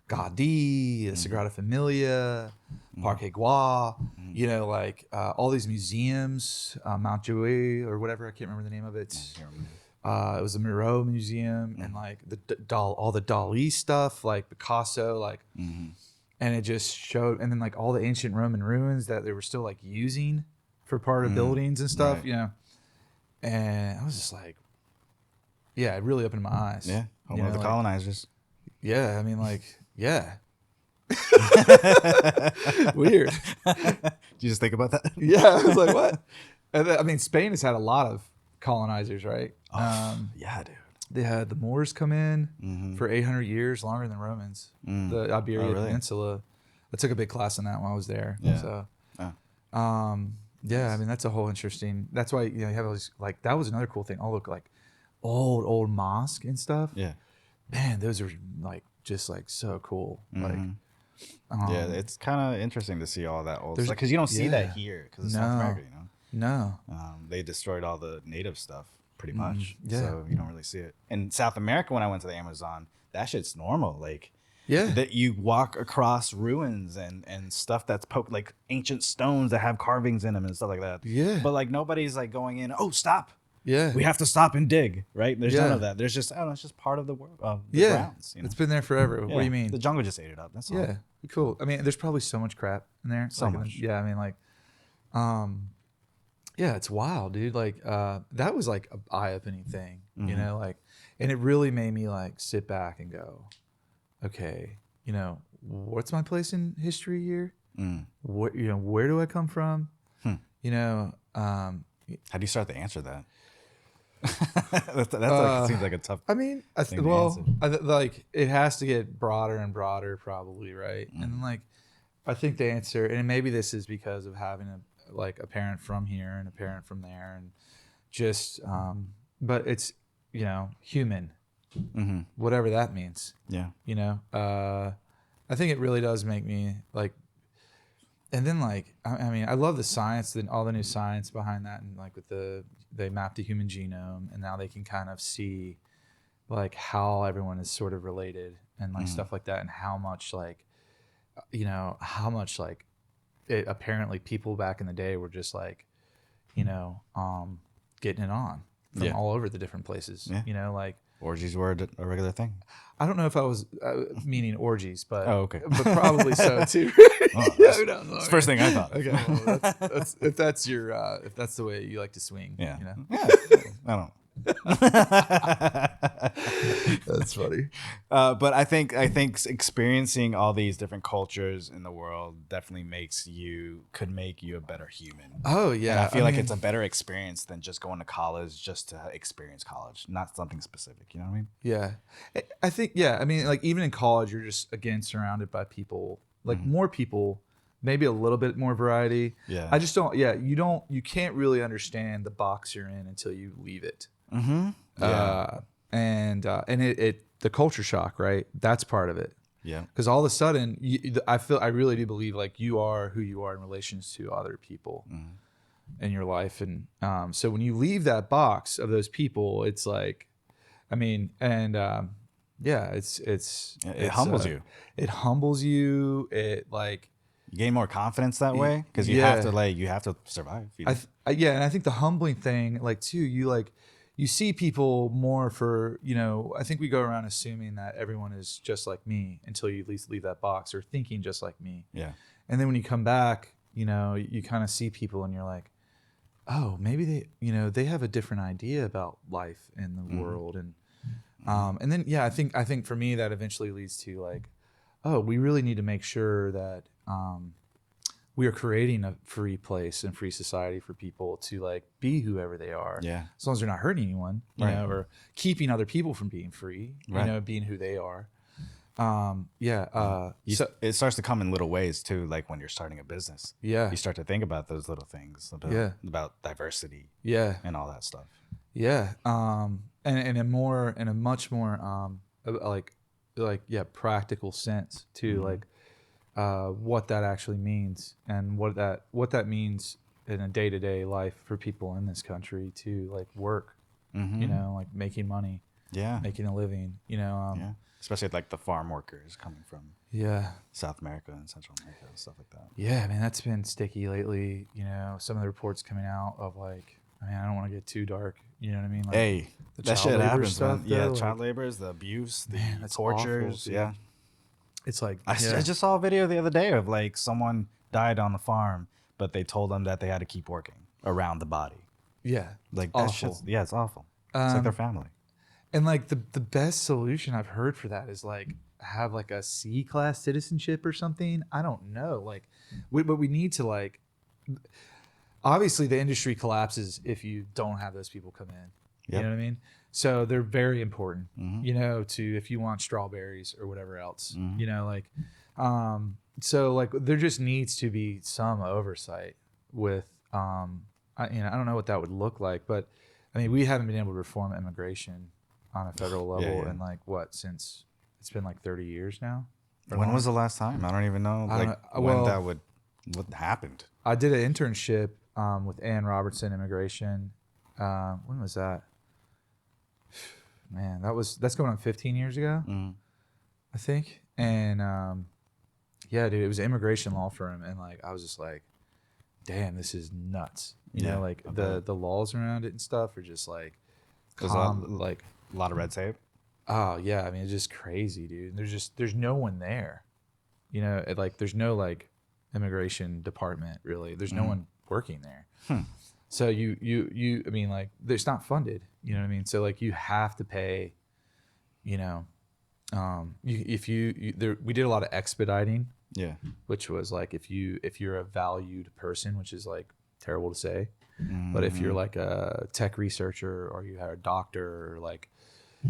Gaudí, the Sagrada Familia, Parque Gua, you know, like all these museums, Mount Juiy or whatever, I can't remember the name of it. It was the Miro Museum and like all the Dali stuff, like Picasso, like, and it just showed, and then like all the ancient Roman ruins that they were still like using for part of buildings and stuff, you know. And I was just like, yeah, it really opened my eyes. Yeah, home of the colonizers. Yeah, I mean, like, yeah. Weird. Did you just think about that? Yeah, I was like, what? And then, I mean, Spain has had a lot of colonizers, right? Yeah, dude. They had the Moors come in for 800 years, longer than Romans. The Iberian Peninsula. I took a big class on that when I was there. Yeah. So, yeah, I mean, that's a whole interesting. That's why, you know, you have all these, like, that was another cool thing. All look like old mosque and stuff. Yeah. Man, those are like just like so cool. Like, yeah, it's kind of interesting to see all that old stuff because you don't see that here because it's South America, you know. No. They destroyed all the native stuff pretty much, yeah. so you don't really see it. In South America, when I went to the Amazon, that shit's normal. Like, that you walk across ruins and stuff that's like ancient stones that have carvings in them and stuff like that. Yeah, but like nobody's like going in. Oh, stop. Yeah, we have to stop and dig. Right? There's none of that. There's just it's just part of the world. The grounds, you know? It's been there forever. What do you mean? The jungle just ate it up. That's all. Yeah, cool. I mean, there's probably so much crap in there. So much. Yeah, I mean, like, yeah, it's wild, dude. Like, that was like an eye-opening thing, you know, like, and it really made me like sit back and go, okay, you know, what's my place in history here? What, you know, where do I come from? You know, how do you start to answer that? that's like, seems like a tough. I mean, like it has to get broader and broader, probably, right? And like, I think the answer, and maybe this is because of having a parent from here and a parent from there, and just, but it's, you know, human, whatever that means. Yeah, you know, I think it really does make me like. And then like, I mean, I love the science, all the new science behind that, and like with they mapped the human genome, and now they can kind of see like how everyone is sort of related and like stuff like that, and how much like, you know, how much like apparently people back in the day were just like, you know, getting it on from all over the different places, you know, like orgies were a regular thing. I don't know if I was meaning orgies, but okay, but probably so too. That's the first thing I thought. Okay, well, that's if that's the way you like to swing. Yeah, you know? Yeah. I don't. That's funny. But I think experiencing all these different cultures in the world definitely could make you a better human. Oh And yeah, I feel like it's a better experience than just going to college just to experience college, not something specific. You know what I mean? yeah. I think yeah. I mean, like even in college, you're just again surrounded by people, like more people, maybe a little bit more variety. Yeah. I just don't. Yeah, you can't really understand the box you're in until you leave it. Mm-hmm. Yeah. And the culture shock, right? That's part of it. Yeah. Because all of a sudden, I really do believe like you are who you are in relations to other people in your life, and so when you leave that box of those people, it's like, I mean, and yeah, It humbles you. It humbles you. It like You gain more confidence that way because you have to survive. You know? Yeah, and I think the humbling thing, like too, you see people more for, I think we go around assuming that everyone is just like me until you at least leave that box or thinking just like me. Yeah. And then when you come back, you kind of see people and you're like, oh, maybe they have a different idea about life in the world. And then, yeah, I think for me that eventually leads to like, oh, we really need to make sure that, we are creating a free place and free society for people to like be whoever they are. Yeah. As long as they're not hurting anyone, or keeping other people from being free, being who they are. So it starts to come in little ways too, like when you're starting a business. Yeah. You start to think about those little things about diversity. Yeah. And all that stuff. Yeah. And in a much more practical sense too, like what that actually means and what that means in a day-to-day life for people in this country to like work, like making money, making a living, especially like the farm workers coming from South America and Central America and stuff like that. Yeah, man, that's been sticky lately. Some of the reports coming out of like, I mean, I don't want to get too dark. You know what I mean? Like, hey, that shit happens, man. Yeah, like, child labor, the abuse, the tortures. Awful, it's like I just saw a video the other day of like someone died on the farm, but they told them that they had to keep working around the body. Yeah, like that shit. Yeah, it's awful. It's like their family. And like the best solution I've heard for that is like have like a C-class citizenship or something. I don't know. Like, but we need to like. Obviously, the industry collapses if you don't have those people come in. You know what I mean? So they're very important, to if you want strawberries or whatever else, so like there just needs to be some oversight with, I don't know what that would look like, but I mean, we haven't been able to reform immigration on a federal level in like since it's been like 30 years now. When was the last time? I don't even know. What happened? I did an internship with Ann Robertson Immigration. When was that? Man, that's going on 15 years ago, I think. And yeah, dude, it was an immigration law firm, and like I was just like, damn, this is nuts. Like the laws around it and stuff are just like, there's a lot of red tape. Oh yeah, I mean it's just crazy, dude. There's no one there, there's no like immigration department really. There's no one working there. So you I mean like it's not funded, you know what I mean? So like you have to pay, we did a lot of expediting, which was like if you're a valued person, which is like terrible to say, but if you're like a tech researcher or you are a doctor or like,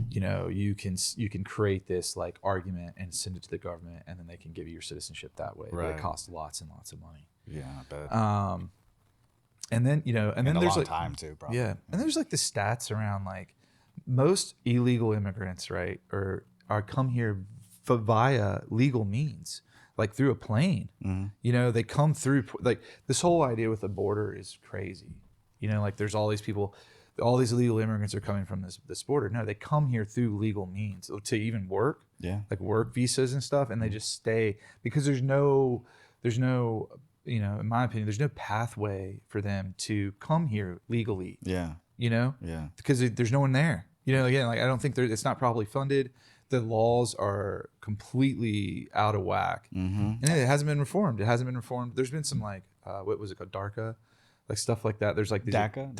you can create this like argument and send it to the government, and then they can give you your citizenship that way. But it costs lots and lots of money. Yeah, I bet. And then and then a there's long like time too, probably. Yeah, and there's like the stats around like most illegal immigrants, right, are come here via legal means, like through a plane. They come through like this whole idea with the border is crazy. Like there's all these people, all these illegal immigrants are coming from this border. No, they come here through legal means to even work. Like work visas and stuff, and they just stay because there's no in my opinion, there's no pathway for them to come here legally. Because there's no one there. Again, like I don't think it's not properly funded. The laws are completely out of whack, and it hasn't been reformed. There's been some like what was it called, DARCA, like stuff like that. There's like these DACA.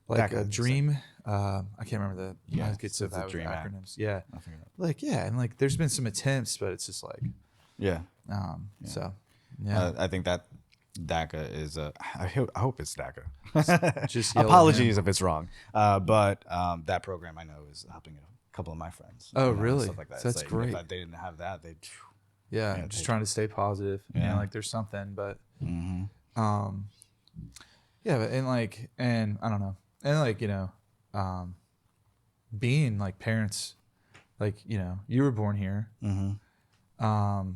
like DACA, a dream. I can't remember the Yeah, I get so it's a bad with dream act. acronyms. Yeah, I figured that. like yeah, and like there's been some attempts, but it's just like Yeah. so yeah. I think that DACA is I hope it's DACA. Just yell at Apologies him. if it's wrong. But that program I know is helping a couple of my friends. Oh, you know, really? Stuff like that. So that's It's great. If they didn't have that, they'd. Yeah, Yeah, just take- trying to stay positive. You Yeah. know, like there's something, but Mm-hmm. yeah, but and I don't know, and like being like parents, like you were born here. Mm-hmm.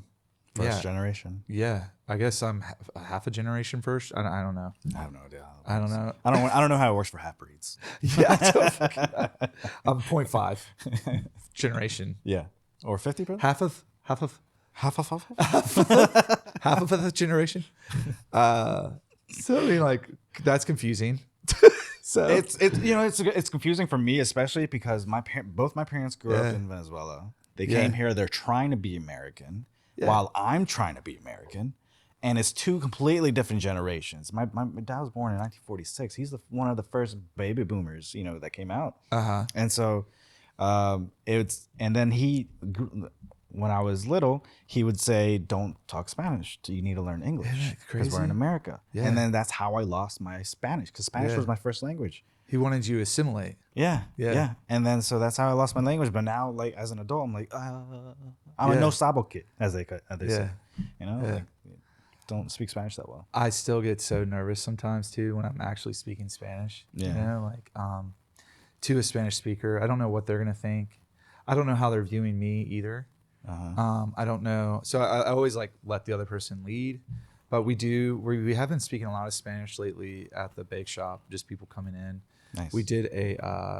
First Yeah, generation. yeah. I guess I'm half a generation first. I don't know. I have no idea. I don't know. I don't know how it works for half breeds. Yeah, I don't fucking know. I'm 0.5 generation. Yeah. Or 50, bro? Half of Half. half of the generation. So I mean, like that's confusing. So It's confusing for me, especially because both my parents grew up in Venezuela. They came here. They're trying to be American while I'm trying to be American, and it's two completely different generations. My dad was born in 1946. He's one of the first baby boomers, that came out. And so, and then when I was little, he would say, "Don't talk Spanish. You need to learn English because we're in America." Yeah. And then that's how I lost my Spanish, because Spanish was my first language. he wanted you to assimilate. Yeah. And then so that's how I lost my language. But now, like as an adult, I'm like, I'm a no sabo kid, as they say. Like, don't speak Spanish that well. I still get so nervous sometimes too when I'm actually speaking Spanish. Yeah. Like to a Spanish speaker, I don't know what they're gonna think. I don't know how they're viewing me either. I don't know. So I always like let the other person lead. But we have been speaking a lot of Spanish lately at the bake shop. Just people coming in. Nice. We did a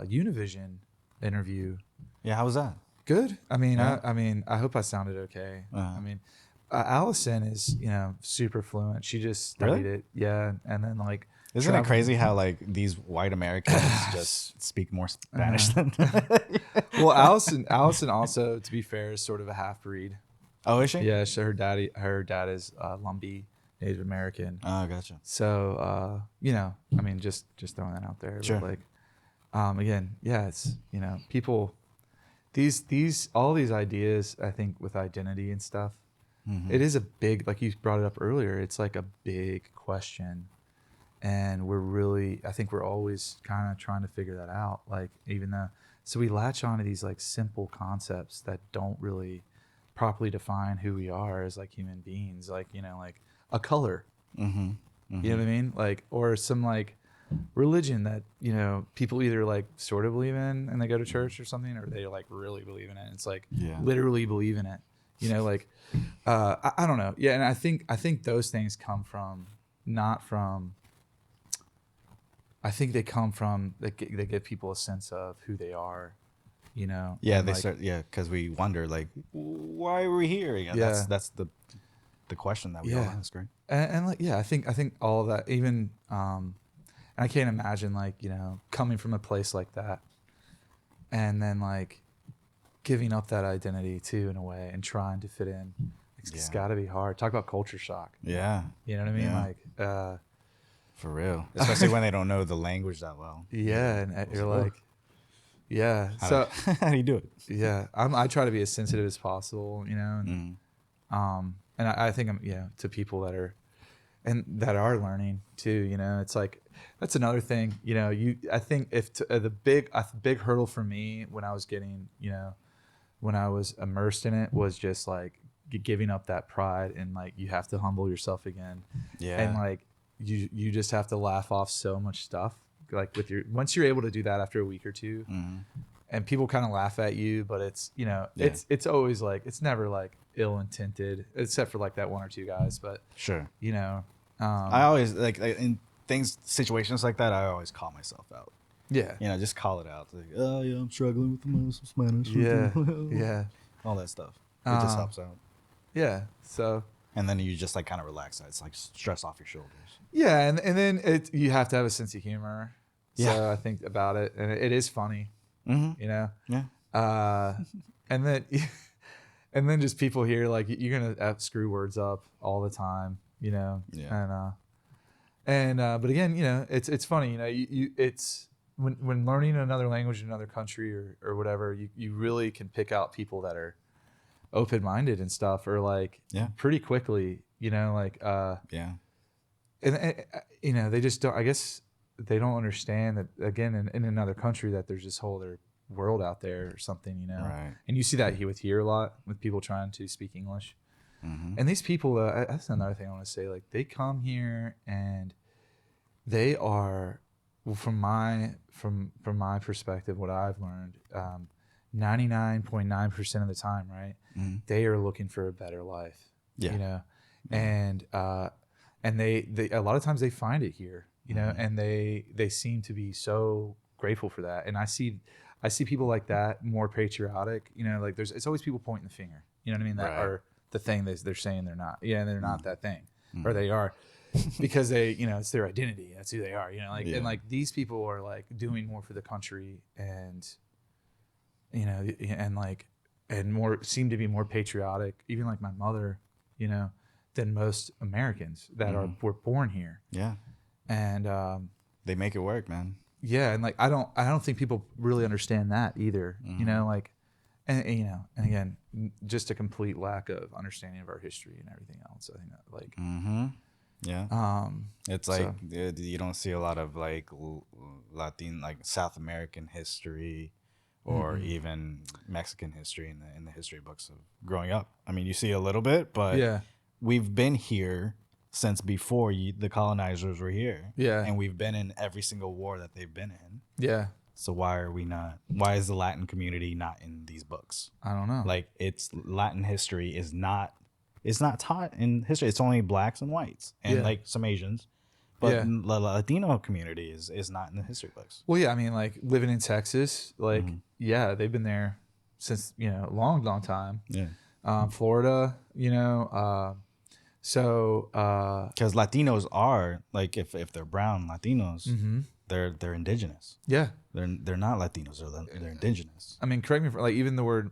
Univision interview. Yeah, how was that? Good. I mean, I hope I sounded okay. I mean, Allison is super fluent. She just studied it. Yeah, and then like. Isn't it crazy how like these white Americans just speak more Spanish than? Well, Allison also, to be fair, is sort of a half breed. Oh, is she? Yeah, so her dad is Lumbee, Native American. Oh, gotcha. So I mean, just throwing that out there. Sure. But like, again, yeah, it's people, all these ideas. I think with identity and stuff, it is a big, like you brought it up earlier. It's like a big question. And I think we're always kind of trying to figure that out. Like so we latch onto these like simple concepts that don't really properly define who we are as like human beings. Like, like a color, you know what I mean? Like, or some like religion that, people either like sort of believe in and they go to church or something, or they like really believe in it. It's like literally believe in it, like, I don't know. Yeah. And I think those things come from, I think they come from they give people a sense of who they are, Yeah, they like, start. Yeah, because we wonder like, why are we here? That's the question that we all ask, right? And like, I think all of that. Even and I can't imagine like coming from a place like that, and then like giving up that identity too in a way and trying to fit in. It's got to be hard. Talk about culture shock. Yeah, you know what I mean? Yeah. Like. For real, especially when they don't know the language that well. Yeah, and you're like, how do you do it? Yeah, I try to be as sensitive as possible, and I think I'm to people that are learning too. It's like that's another thing. I think the big hurdle for me when I was getting when I was immersed in it was just like giving up that pride and like you have to humble yourself again. Yeah, and like. You just have to laugh off so much stuff like once you're able to do that after a week or two and people kind of laugh at you, but it's it's always like it's never like ill intended except for like that one or two guys, but sure I always like in situations like that I always call myself out. Just call it out like, oh yeah, I'm struggling with my Spanish, all that stuff. It just helps out. So and then you just like kind of relax. It's like stress off your shoulders. Yeah, and then you have to have a sense of humor. So I think about it, and it is funny. Yeah. And then just people here like you're gonna screw words up all the time. And And but again, it's funny, it's when learning another language in another country or whatever, you really can pick out people that are open-minded and stuff, or like pretty quickly, like and they just don't, I guess they don't understand that, again, in another country, that there's this whole other world out there or something, Right. And you see that here a lot with people trying to speak English. Mm-hmm. And these people, that's another thing I want to say, like, they come here and they are, well, from my perspective, what I've learned, 99.9% of the time, right, they are looking for a better life, and they a lot of times they find it here, and they seem to be so grateful for that. And I see people like that, more patriotic, like it's always people pointing the finger, you know what I mean, that are the thing that they're saying they're not, and they're not that thing, or they are, because they, it's their identity, that's who they are, and like these people are like doing more for the country, and and more, seem to be more patriotic, even like my mother, than most Americans that were born here. Yeah. And they make it work, man. Yeah, and like I don't think people really understand that either. Like, and again, just a complete lack of understanding of our history and everything else. I think that, like, it's like you don't see a lot of like Latin, like South American history, or even Mexican history in the history books of growing up. I mean, you see a little bit, but we've been here since before the colonizers were here. Yeah. And we've been in every single war that they've been in. Yeah. So why are we not? Why is the Latin community not in these books? I don't know. Like, it's Latin history is not, it's not taught in history. It's only blacks and whites and like some Asians. But the Latino community is not in the history books. Well, yeah, I mean, like, living in Texas, like, they've been there since, a long, long time. Yeah. Florida, so because Latinos are, like, if they're brown Latinos, they're indigenous. Yeah. They're not Latinos, they're indigenous. I mean, correct me if, like, even the word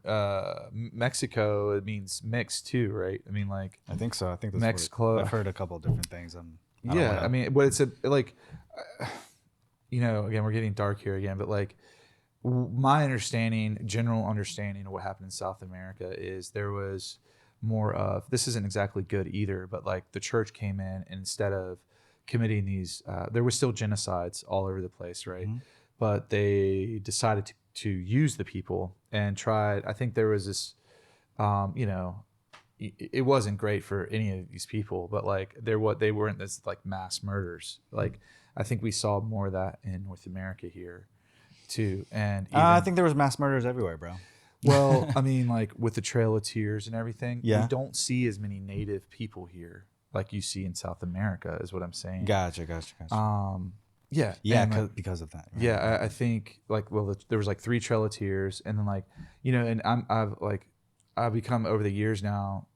Mexico, it means mixed too, right? I mean, like, I think so. I think that's Mexico. I've heard a couple of different things. I mean, but it's like, again, we're getting dark here again, but like, my general understanding of what happened in South America is there was more of, this isn't exactly good either, but like the church came in, and instead of committing these, there was still genocides all over the place, right? But they decided to use the people and tried, I think there was this, it wasn't great for any of these people, but like they weren't this like mass murders. Like, I think we saw more of that in North America here too. And I think there was mass murders everywhere, bro. Well, I mean, like with the Trail of Tears and everything, we don't see as many native people here like you see in South America, is what I'm saying. Gotcha. Yeah, like, because of that. Right? Yeah, I think like, well, there was like 3 Trail of Tears, and then like, and I've become over the years now,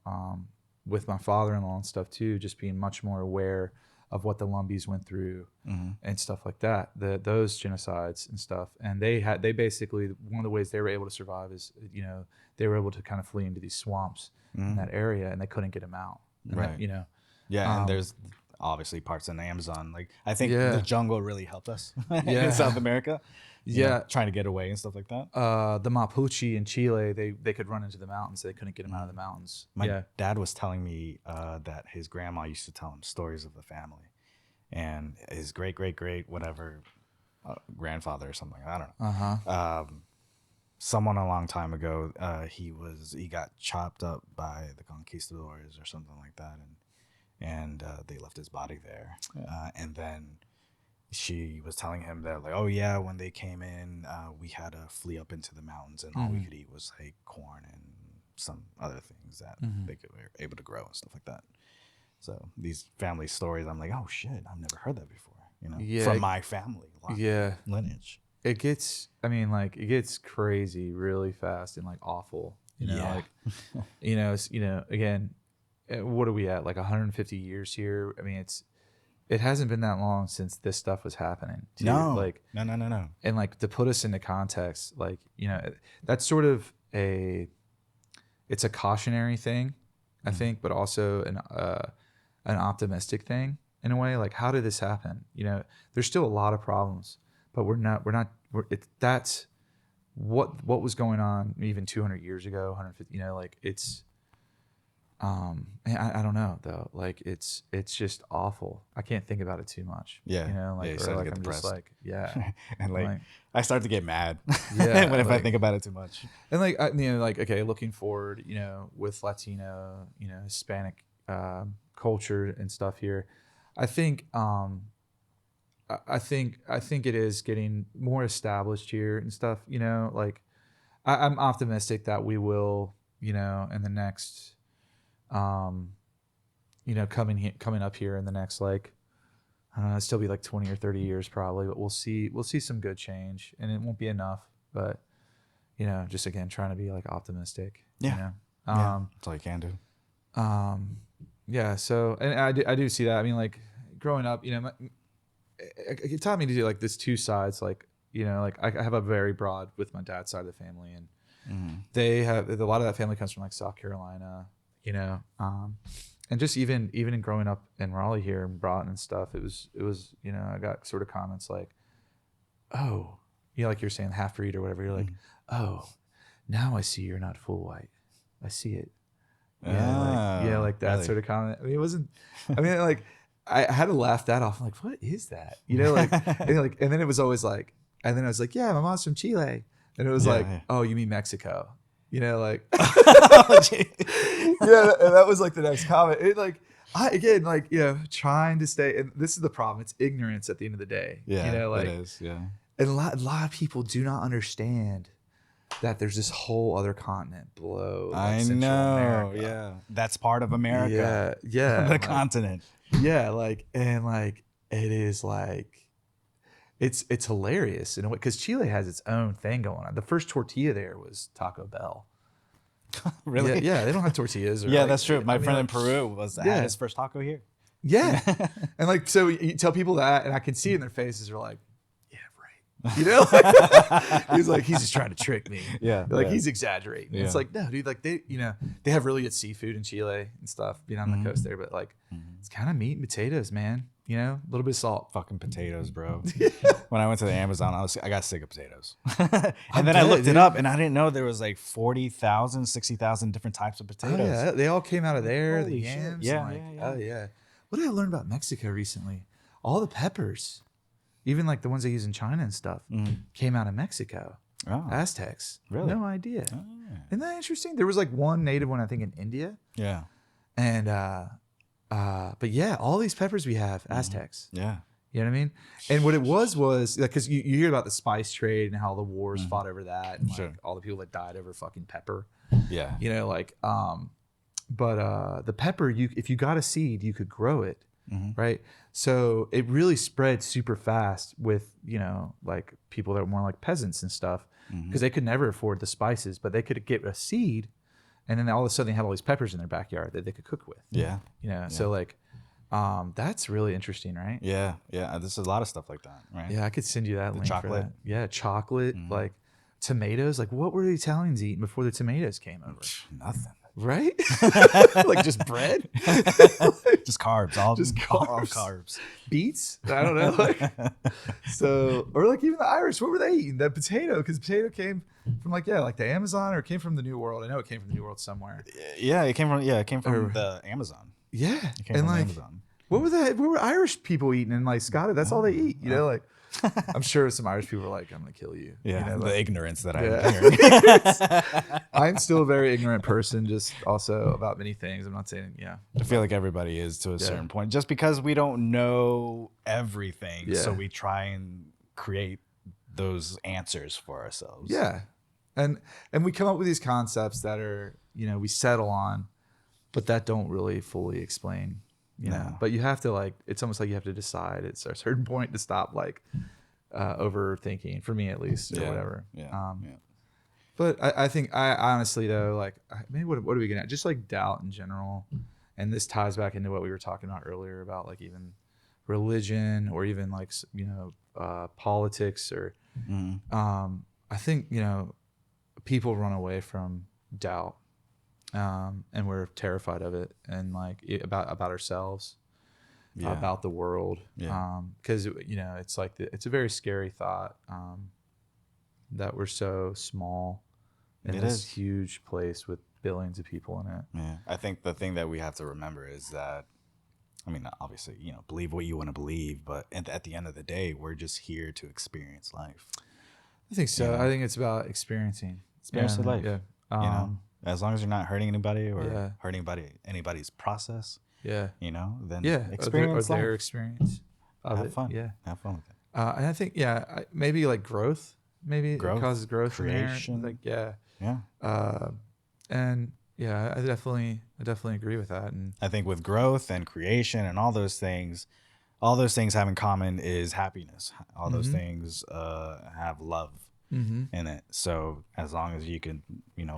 with my father-in-law and stuff too, just being much more aware of what the Lumbees went through and stuff like that, those genocides and stuff. And they basically, one of the ways they were able to survive is, they were able to kind of flee into these swamps in that area, and they couldn't get them out. And right. And there's obviously parts in the Amazon. Like, I think the jungle really helped us in South America. Trying to get away and stuff like that. The Mapuche in Chile, they could run into the mountains. They couldn't get them out of the mountains. My dad was telling me that his grandma used to tell him stories of the family, and his great whatever grandfather or something, I don't know. Someone a long time ago, he got chopped up by the conquistadors or something like that, and they left his body there, and then she was telling him that, like, oh yeah, when they came in, we had to flee up into the mountains, and all we could eat was like corn and some other things that were able to grow and stuff like that. So these family stories, I'm like, oh shit, I've never heard that before, from my family lineage. It gets crazy really fast and like awful, again, what are we at, like 150 years here? I mean, it hasn't been that long since this stuff was happening. Too. No. And like, to put us into context, like, that's sort of it's a cautionary thing, I think, but also an optimistic thing. in a way. Like, how did this happen? You know, there's still a lot of problems, but that's what was going on even 200 years ago, 150, you know, like it's, I don't know though. Like it's just awful. I can't think about it too much. Yeah. You know, like, Yeah, or like I'm depressed. just like, yeah. And like I start to get mad Yeah, when if like, I think about it too much. And like, you know, like, okay, looking forward, you know, with Latino, you know, Hispanic culture and stuff here, I think, I think it is getting more established here and stuff, you know, like I'm optimistic that we will, you know, in the next, you know, coming up here in the next, like, I don't know, it'll still be like 20 or 30 years probably, but we'll see some good change, and it won't be enough, but you know, just again, trying to be like optimistic, Yeah. you know? That's all you can do. Yeah. So, and I do see that. I mean, like growing up, you know, it taught me to do like this two sides, like, you know, like I have a very broad with my dad's side of the family, and they have a lot of that family comes from like South Carolina, you know, and just even in growing up in Raleigh here and Broughton and stuff, it was, you know, I got sort of comments like, oh, you know, like you're saying half breed or whatever. You're like, oh, now I see you're not full white. I see it. Yeah, like that really? sort of comment. I mean, it wasn't. I mean, like I had to laugh that off. I'm like, what is that? You know, like, and then it was always like, and then I was like, yeah, my mom's from Chile, and it was like, oh, you mean Mexico? You know, like, yeah, and that was like the next comment. It like, again, like, you know, trying to stay, and this is the problem. It's ignorance at the end of the day. Yeah, you know, like, it is. Yeah, and a lot of people do not understand that there's this whole other continent below. Like I Central know. America. Yeah, that's part of America. Yeah, the like, continent. Yeah, like, and like it is like it's hilarious in a way, because Chile has its own thing going on. The first tortilla there was Taco Bell. Really? Yeah, they don't have tortillas. Or yeah, like, that's true. My friend in like, Peru had his first taco here. Yeah, and like, so you tell people that, and I can see in their faces, they're like, yeah, right. You know, he's like, he's just trying to trick me. Yeah, like he's exaggerating. Yeah. It's like, no, dude, like they, you know, they have really good seafood in Chile and stuff, being on the coast there, but like it's kind of meat and potatoes, man. You know, a little bit of salt. Fucking potatoes, bro. When I went to the Amazon, I got sick of potatoes. And then bet, I looked it dude. up, and I didn't know there was like 40,000, 60,000 different types of potatoes. Oh, yeah, they all came out of there. Holy the shit. yams. Yeah, and like, yeah. Oh yeah. What did I learn about Mexico recently? All the peppers, even like the ones they use in China and stuff, came out of Mexico. Oh, Aztecs. Really? No idea. oh, Isn't that interesting? There was like one native one, I think, in India, yeah. and but yeah, all these peppers we have, Aztecs. Yeah. You know what I mean? And what it was like, because you hear about the spice trade and how the wars fought over that, and like all the people that died over fucking pepper. Yeah. You know, like, but the pepper, if you got a seed, you could grow it, right? So it really spread super fast with, you know, like people that were more like peasants and stuff, because they could never afford the spices, but they could get a seed, and then all of a sudden they have all these peppers in their backyard that they could cook with. Yeah. You know, so like, that's really interesting, right? Yeah. Yeah. There's a lot of stuff like that, right? Yeah, I could send you that link chocolate. for that. Yeah, chocolate, like tomatoes. Like, what were the Italians eating before the tomatoes came over? Nothing. Right? Like just bread? Just carbs. All carbs. carbs. Beets? I don't know. Like, so, or like even the Irish, what were they eating? The potato, because potato came from like the Amazon, or it came from the New World. I know it came from the New World somewhere. Yeah, it came from the Amazon. Yeah. It came And from like, Amazon. what were Irish people eating in like Scotland? That's all they eat, you know, like I'm sure some Irish people were like, I'm gonna kill you. Yeah, you know, the like, ignorance that I'm hearing. I'm still a very ignorant person, just also about many things. I'm not saying, I feel like everybody is to a certain point, just because we don't know everything. So we try and create those answers for ourselves. Yeah. And we come up with these concepts that are, you know, we settle on, but that don't really fully explain, you know. But you have to, like, it's almost like you have to decide at a certain point to stop, like, overthinking, for me at least, or whatever. But I think, I honestly though, like, maybe what are we gonna, just like doubt in general, and this ties back into what we were talking about earlier about like even religion, or even like, you know, politics, or I think, you know, people run away from doubt, and we're terrified of it, and like about ourselves, about the world. Yeah. Because it's like it's a very scary thought that we're so small in this huge place with billions of people in it. Yeah. I think the thing that we have to remember is that, I mean, obviously, believe what you want to believe, but at the end of the day, we're just here to experience life. I think so. I think it's about experiencing life. Yeah. As long as you're not hurting anybody or hurting anybody's process. Yeah. Then experience their experience of have it. fun. Yeah. Have fun with it. And I think maybe like growth. Maybe it causes growth, creation. In there. Yeah. And yeah, I definitely agree with that. And I think with growth and creation and all those things have in common is happiness. All those things have love in it. So as long as you can,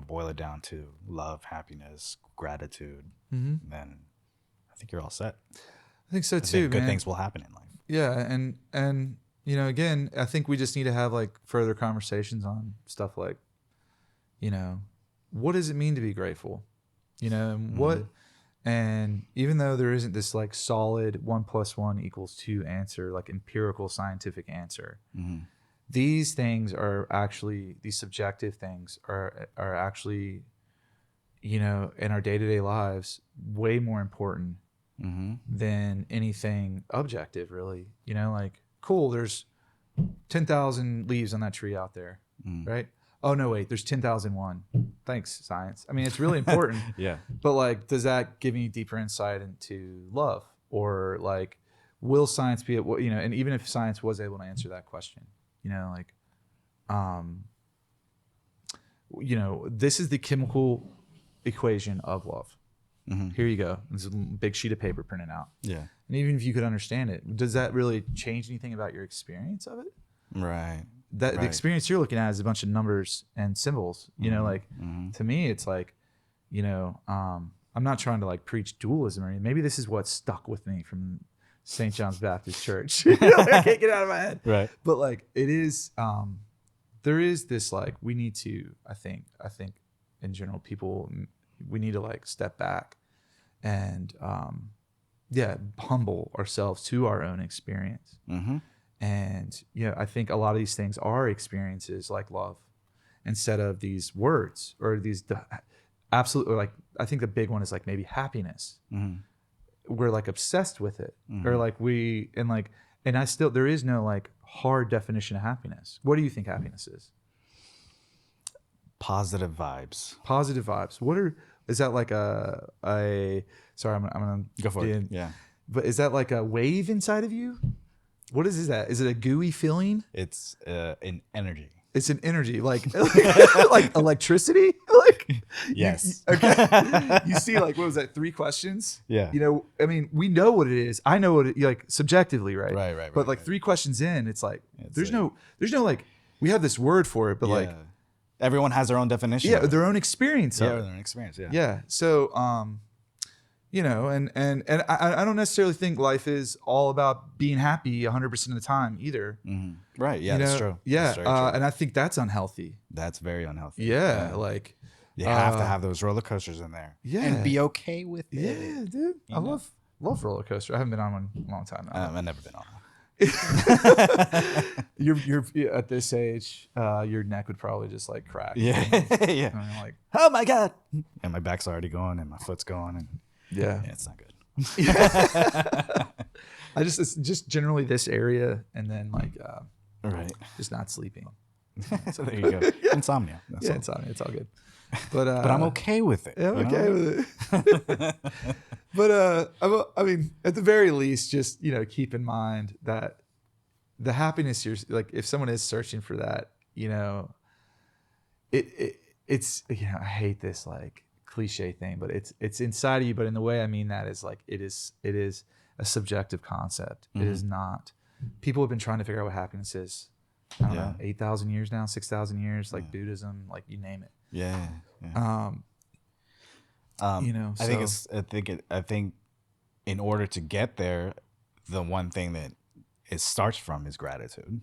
boil it down to love, happiness, gratitude, then I think you're all set. I think so too. Good things will happen in life. Yeah, and again, I think we just need to have like further conversations on stuff like, what does it mean to be grateful? And even though there isn't this like solid 1 + 1 = 2 answer, like empirical scientific answer, these things are actually, these subjective things are actually, in our day-to-day lives, way more important than anything objective, really. Like, cool, there's 10,000 leaves on that tree out there, right? Oh, no, wait, there's 10,001. Thanks, science. I mean, it's really important. Yeah. But like, does that give me deeper insight into love? Or like, will science be able, and even if science was able to answer that question, this is the chemical equation of love. Here you go. This is a big sheet of paper printed out. Yeah. And even if you could understand it, does that really change anything about your experience of it? Right. The experience you're looking at is a bunch of numbers and symbols. To me, it's like, I'm not trying to like preach dualism or anything. Maybe this is what stuck with me from St. John's Baptist Church. I can't get it out of my head. Right. But like, it is, there is this like, we need to, I think in general, we need to like step back and, humble ourselves to our own experience. And I think a lot of these things are experiences like love, instead of these words or these absolute, or like, I think the big one is like maybe happiness. We're like obsessed with it, or like there is no like hard definition of happiness. What do you think happiness is? Positive vibes. Is that like sorry, I'm gonna go for it. Yeah. But is that like a wave inside of you? What is that? Is it a gooey feeling? It's an energy. It's an energy, like like electricity. Like yes. Okay. You see, like, what was that? 3 questions. Yeah. I mean, we know what it is. I know what it like subjectively, right? Right. But like 3 questions in, it's like there's no like, we have this word for it, but like everyone has their own definition. Yeah, their own experience. Their own experience. Yeah. Yeah. So and I don't necessarily think life is all about being happy 100% of the time either. Right. Yeah, that's true. Yeah. That's very true. And I think that's unhealthy. That's very unhealthy. Yeah. Like you have to have those roller coasters in there. Yeah. And be okay with it. Yeah, dude. I love roller coaster. I haven't been on one in a long time now. I've never been on one. You're at this age, your neck would probably just like crack. Yeah. Yeah. And I'm like, oh my God. And my back's already going and my foot's going and yeah, it's not good. it's just generally this area, and then like right, just not sleeping. So there you go. Insomnia. That's all. Insomnia. It's all good. But I'm okay with it. Yeah, I'm okay with it. But I mean, at the very least, just keep in mind that the happiness you're like, if someone is searching for that, it's I hate this like cliche thing, but it's inside of you. But in the way I mean that is like it is a subjective concept. It is not. People have been trying to figure out what happiness is. I don't know, 8,000 years now, 6,000 years, like Buddhism, like you name it. Yeah. I think in order to get there, the one thing that it starts from is gratitude.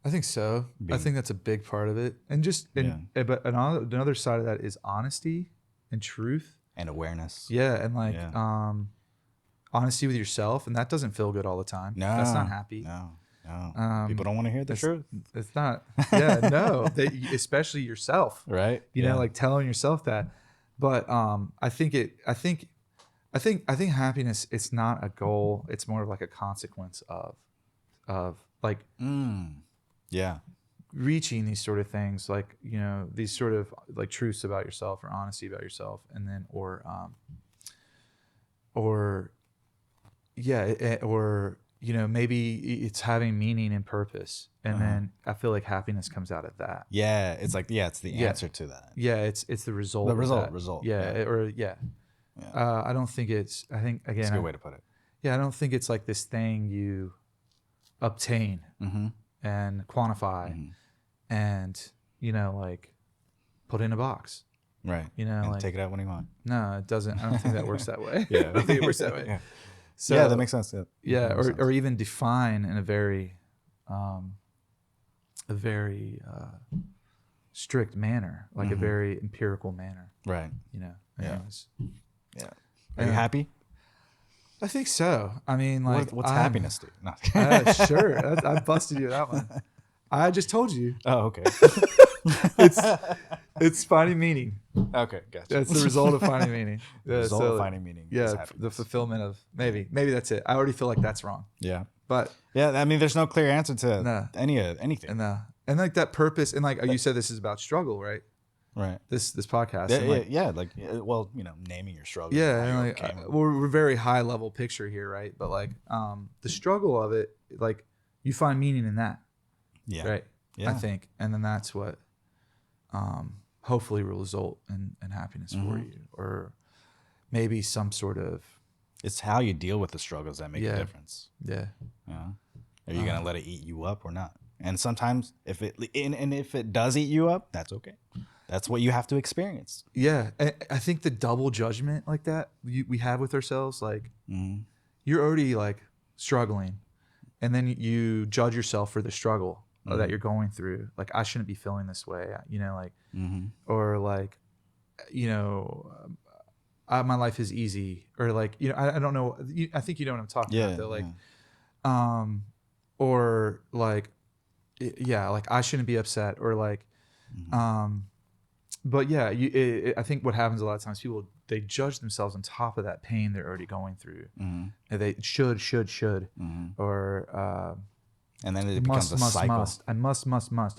I think so. I think that's a big part of it. And but another side of that is honesty and truth and awareness. Yeah. And like, honesty with yourself, and that doesn't feel good all the time. No, that's not happy. No. People don't want to hear the truth. It's not. Yeah, no. Especially yourself, right? You know, like telling yourself that. But I think happiness. It's not a goal. It's more of like a consequence of like yeah, reaching these sort of things, like, you know, these sort of like truths about yourself or honesty about yourself, and then or you know, maybe it's having meaning and purpose, and then I feel like happiness comes out of that. Yeah, it's like it's the answer to that. Yeah, it's the result. Result. Yeah. I don't think it's. I think again, that's a good way to put it. Yeah, I don't think it's like this thing you obtain and quantify, and, you know, like put in a box. Right. You know, and like take it out when you want. No, it doesn't. I don't think that works that way. Yeah, I don't think it works that way. Yeah. So, yeah, that makes sense. Yeah, or even define in a very strict manner, like a very empirical manner. Right. You know. Anyways. Yeah. Are you happy? I think so. I mean, like, what's happiness to you? No. Sure. I busted you with that one. I just told you. Oh, okay. It's finding meaning. Okay, gotcha. That's the result of finding meaning. The result of finding meaning. Yeah, the fulfillment of maybe that's it. I already feel like that's wrong. Yeah, but yeah, I mean, there's no clear answer to anything. And like that purpose, and like you said, this is about struggle, right? Right. This podcast. Well, you know, naming your struggle. Yeah, and like we're very high level picture here, right? But like the struggle of it, like you find meaning in that. Yeah. Right. Yeah. I think, and then that's what hopefully will result in happiness for you, or maybe some sort of. It's how you deal with the struggles that make a difference. Yeah. Yeah. Are you gonna let it eat you up or not? And sometimes if it does eat you up, that's okay. That's what you have to experience. Yeah, I think the double judgment like that we have with ourselves, like you're already like struggling, and then you judge yourself for the struggle that you're going through. Like, I shouldn't be feeling this way, you know, like, or like, you know, my life is easy, or like, you know, I don't know. I think you know what I'm talking about though. Like, or like, like I shouldn't be upset, or like, but yeah, I think what happens a lot of times, people, they judge themselves on top of that pain they're already going through. And they should, or and then it becomes a cycle. I must.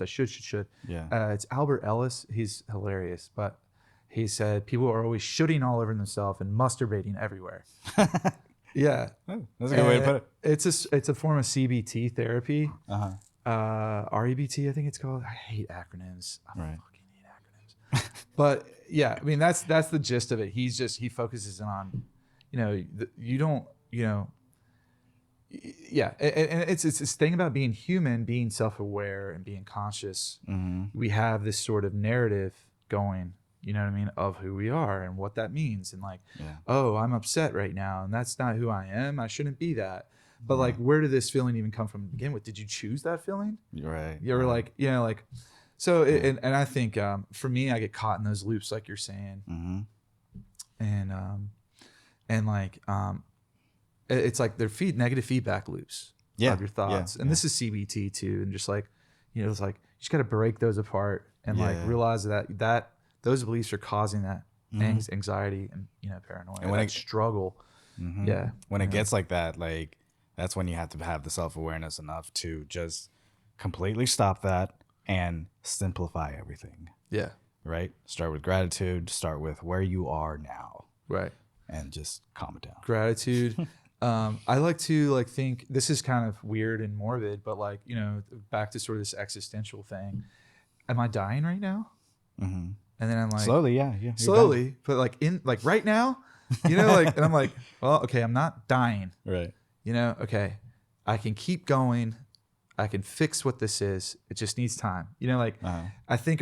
I should. Yeah. It's Albert Ellis. He's hilarious, but he said people are always shooting all over themselves and masturbating everywhere. Yeah, that's a good way to put it. It's a form of CBT therapy. REBT, I think it's called. I hate acronyms. I fucking hate acronyms. But yeah, I mean that's the gist of it. He focuses on, you know, you don't, you know. Yeah, and it's this thing about being human, being self-aware, and being conscious. We have this sort of narrative going, you know what I mean, of who we are and what that means, and like, oh, I'm upset right now, and that's not who I am. I shouldn't be that. But like, where did this feeling even come from to begin with? Did you choose that feeling? Right. You ever like, you know, like, so, and I think for me, I get caught in those loops, like you're saying, and like. It's like they're negative feedback loops of your thoughts. And this is CBT too. And just like, you know, it's like, you just got to break those apart and like realize that those beliefs are causing that anxiety and, you know, paranoia and when that struggle. Yeah. When it gets like that, like, that's when you have to have the self-awareness enough to just completely stop that and simplify everything. Yeah. Right. Start with gratitude. Start with where you are now. Right. And just calm it down. Gratitude. I like to like think, this is kind of weird and morbid, but like, you know, back to sort of this existential thing. Am I dying right now? And then I'm like, slowly, but like in like right now, you know, like, and I'm like, well, okay, I'm not dying. Right. You know, okay, I can keep going. I can fix what this is. It just needs time. You know, like I think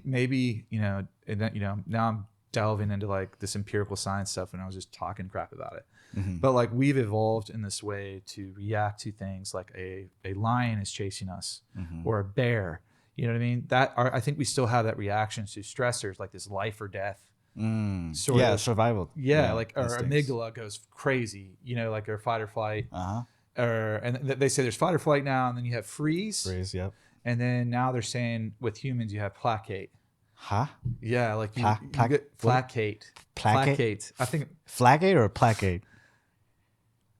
maybe, you know, and then, you know, now I'm delving into like this empirical science stuff, and I was just talking crap about it. But like, we've evolved in this way to react to things like a lion is chasing us or a bear. You know what I mean? I think we still have that reaction to stressors like this life or death Yeah, survival. Yeah, like our instincts. amygdala goes crazy, you know, like our fight or flight. Uh-huh. And they say there's fight or flight now, and then you have freeze. Freeze, yep. And then now they're saying with humans you have placate. Huh? Yeah, like you get placate. Placate? I think Flagate or placate?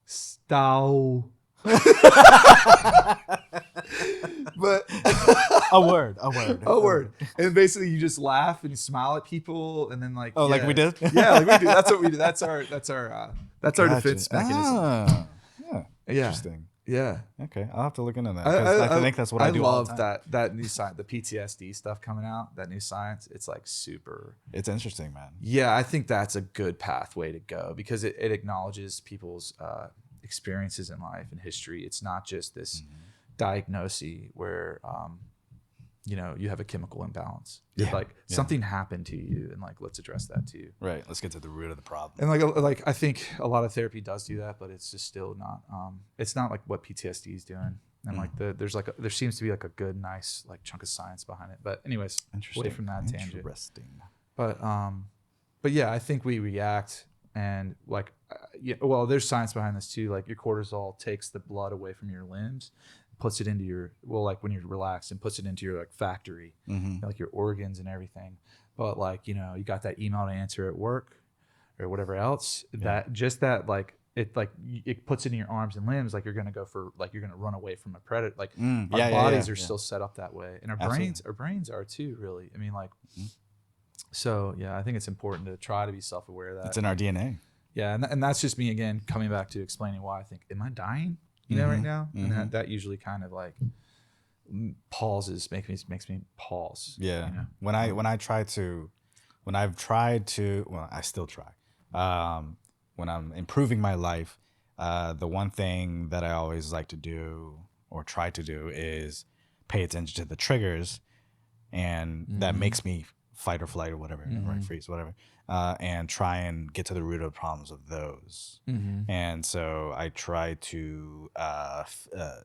Stow. But a word. And basically you just laugh and smile at people, and then like like we did? Yeah, like we do. That's what we do. That's our defense mechanism. Yeah. Interesting. Yeah. Okay, I'll have to look into that. I think that's what I do all the time. I love that new science, the PTSD stuff coming out, that new science. It's like super. It's interesting, man. Yeah, I think that's a good pathway to go because it acknowledges people's experiences in life and history. It's not just this diagnosis where you know, you have a chemical imbalance. It's like something happened to you, and like let's address that too. Right. Let's get to the root of the problem. And like I think a lot of therapy does do that, but it's just still not. It's not like what PTSD is doing. And like there seems to be like a good, nice like chunk of science behind it. But anyways, away from that tangent. Interesting. But yeah, I think we react, and like well, there's science behind this too. Like your cortisol takes the blood away from your limbs, puts it into your like when you're relaxed, and puts it into your like factory, like your organs and everything. But like, you know, you got that email to answer at work or whatever else, that just that like it puts it in your arms and limbs, like you're gonna go for like you're gonna run away from a predator. Like our bodies are still set up that way, and our brains are too. Really, I mean, like so yeah, I think it's important to try to be self-aware of that. It's in our DNA. Yeah, and that's just me again coming back to explaining why I think, am I dying? You know, right now, and that usually kind of like pauses, makes me pause. Yeah. You know? When I still try. When I'm improving my life, the one thing that I always like to do or try to do is pay attention to the triggers, and that makes me fight or flight or whatever, right, freeze, whatever, and try and get to the root of the problems of those. And so I try to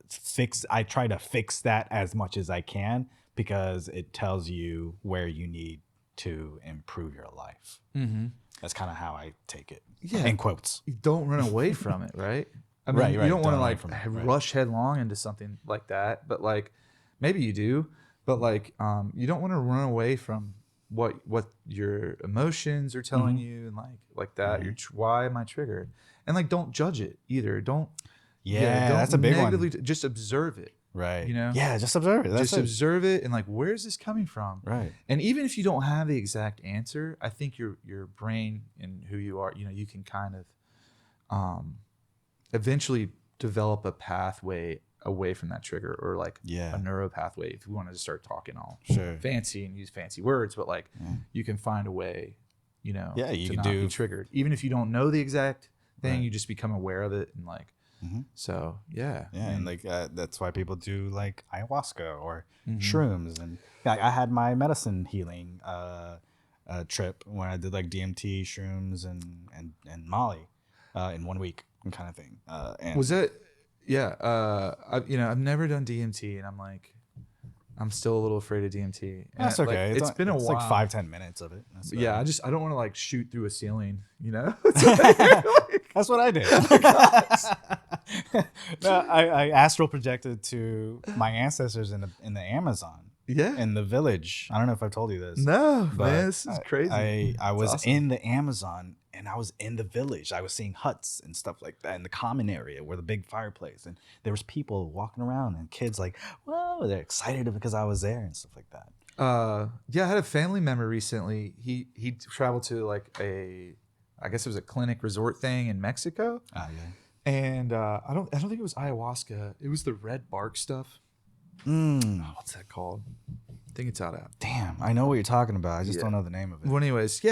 fix that as much as I can, because it tells you where you need to improve your life. That's kind of how I take it. Yeah. In quotes. You don't run away from it, right? I mean, you don't want to like rush headlong into something like that, but like maybe you do, but like you don't want to run away from what your emotions are telling you, and like that. Why am I triggered? And like don't judge it either. Don't that's a big one. Just observe it. Right. You know? Yeah, just observe it. Observe it, and like, where's this coming from? Right. And even if you don't have the exact answer, I think your brain and who you are, you know, you can kind of eventually develop a pathway away from that trigger, or like a neuro pathway, if we wanted to start talking all fancy and use fancy words, but like you can find a way, you know, you to can not be triggered. Even if you don't know the exact thing, you just become aware of it, and like so and like that's why people do like ayahuasca or shrooms. And I had my medicine healing trip when I did like DMT, shrooms, and Molly in 1 week kind of thing. And was that I've never done DMT, and I'm still a little afraid of DMT. That's okay. Like, it's been a while. It's like 5-10 minutes of it. I don't want to like shoot through a ceiling, you know? That's what I did. No, I astral projected to my ancestors in the Amazon. Yeah. In the village. I don't know if I've told you this. No, man, this is crazy. I was in the Amazon, and I was in the village. I was seeing huts and stuff like that in the common area where the big fireplace, and there was people walking around and kids like, whoa, they're excited because I was there and stuff like that. I had a family member recently. He traveled to like I guess it was a clinic resort thing in Mexico. And I don't think it was ayahuasca. It was the red bark stuff. What's that called? I think it's out. Damn, I know what you're talking about. I just don't know the name of it. Well, anyways, he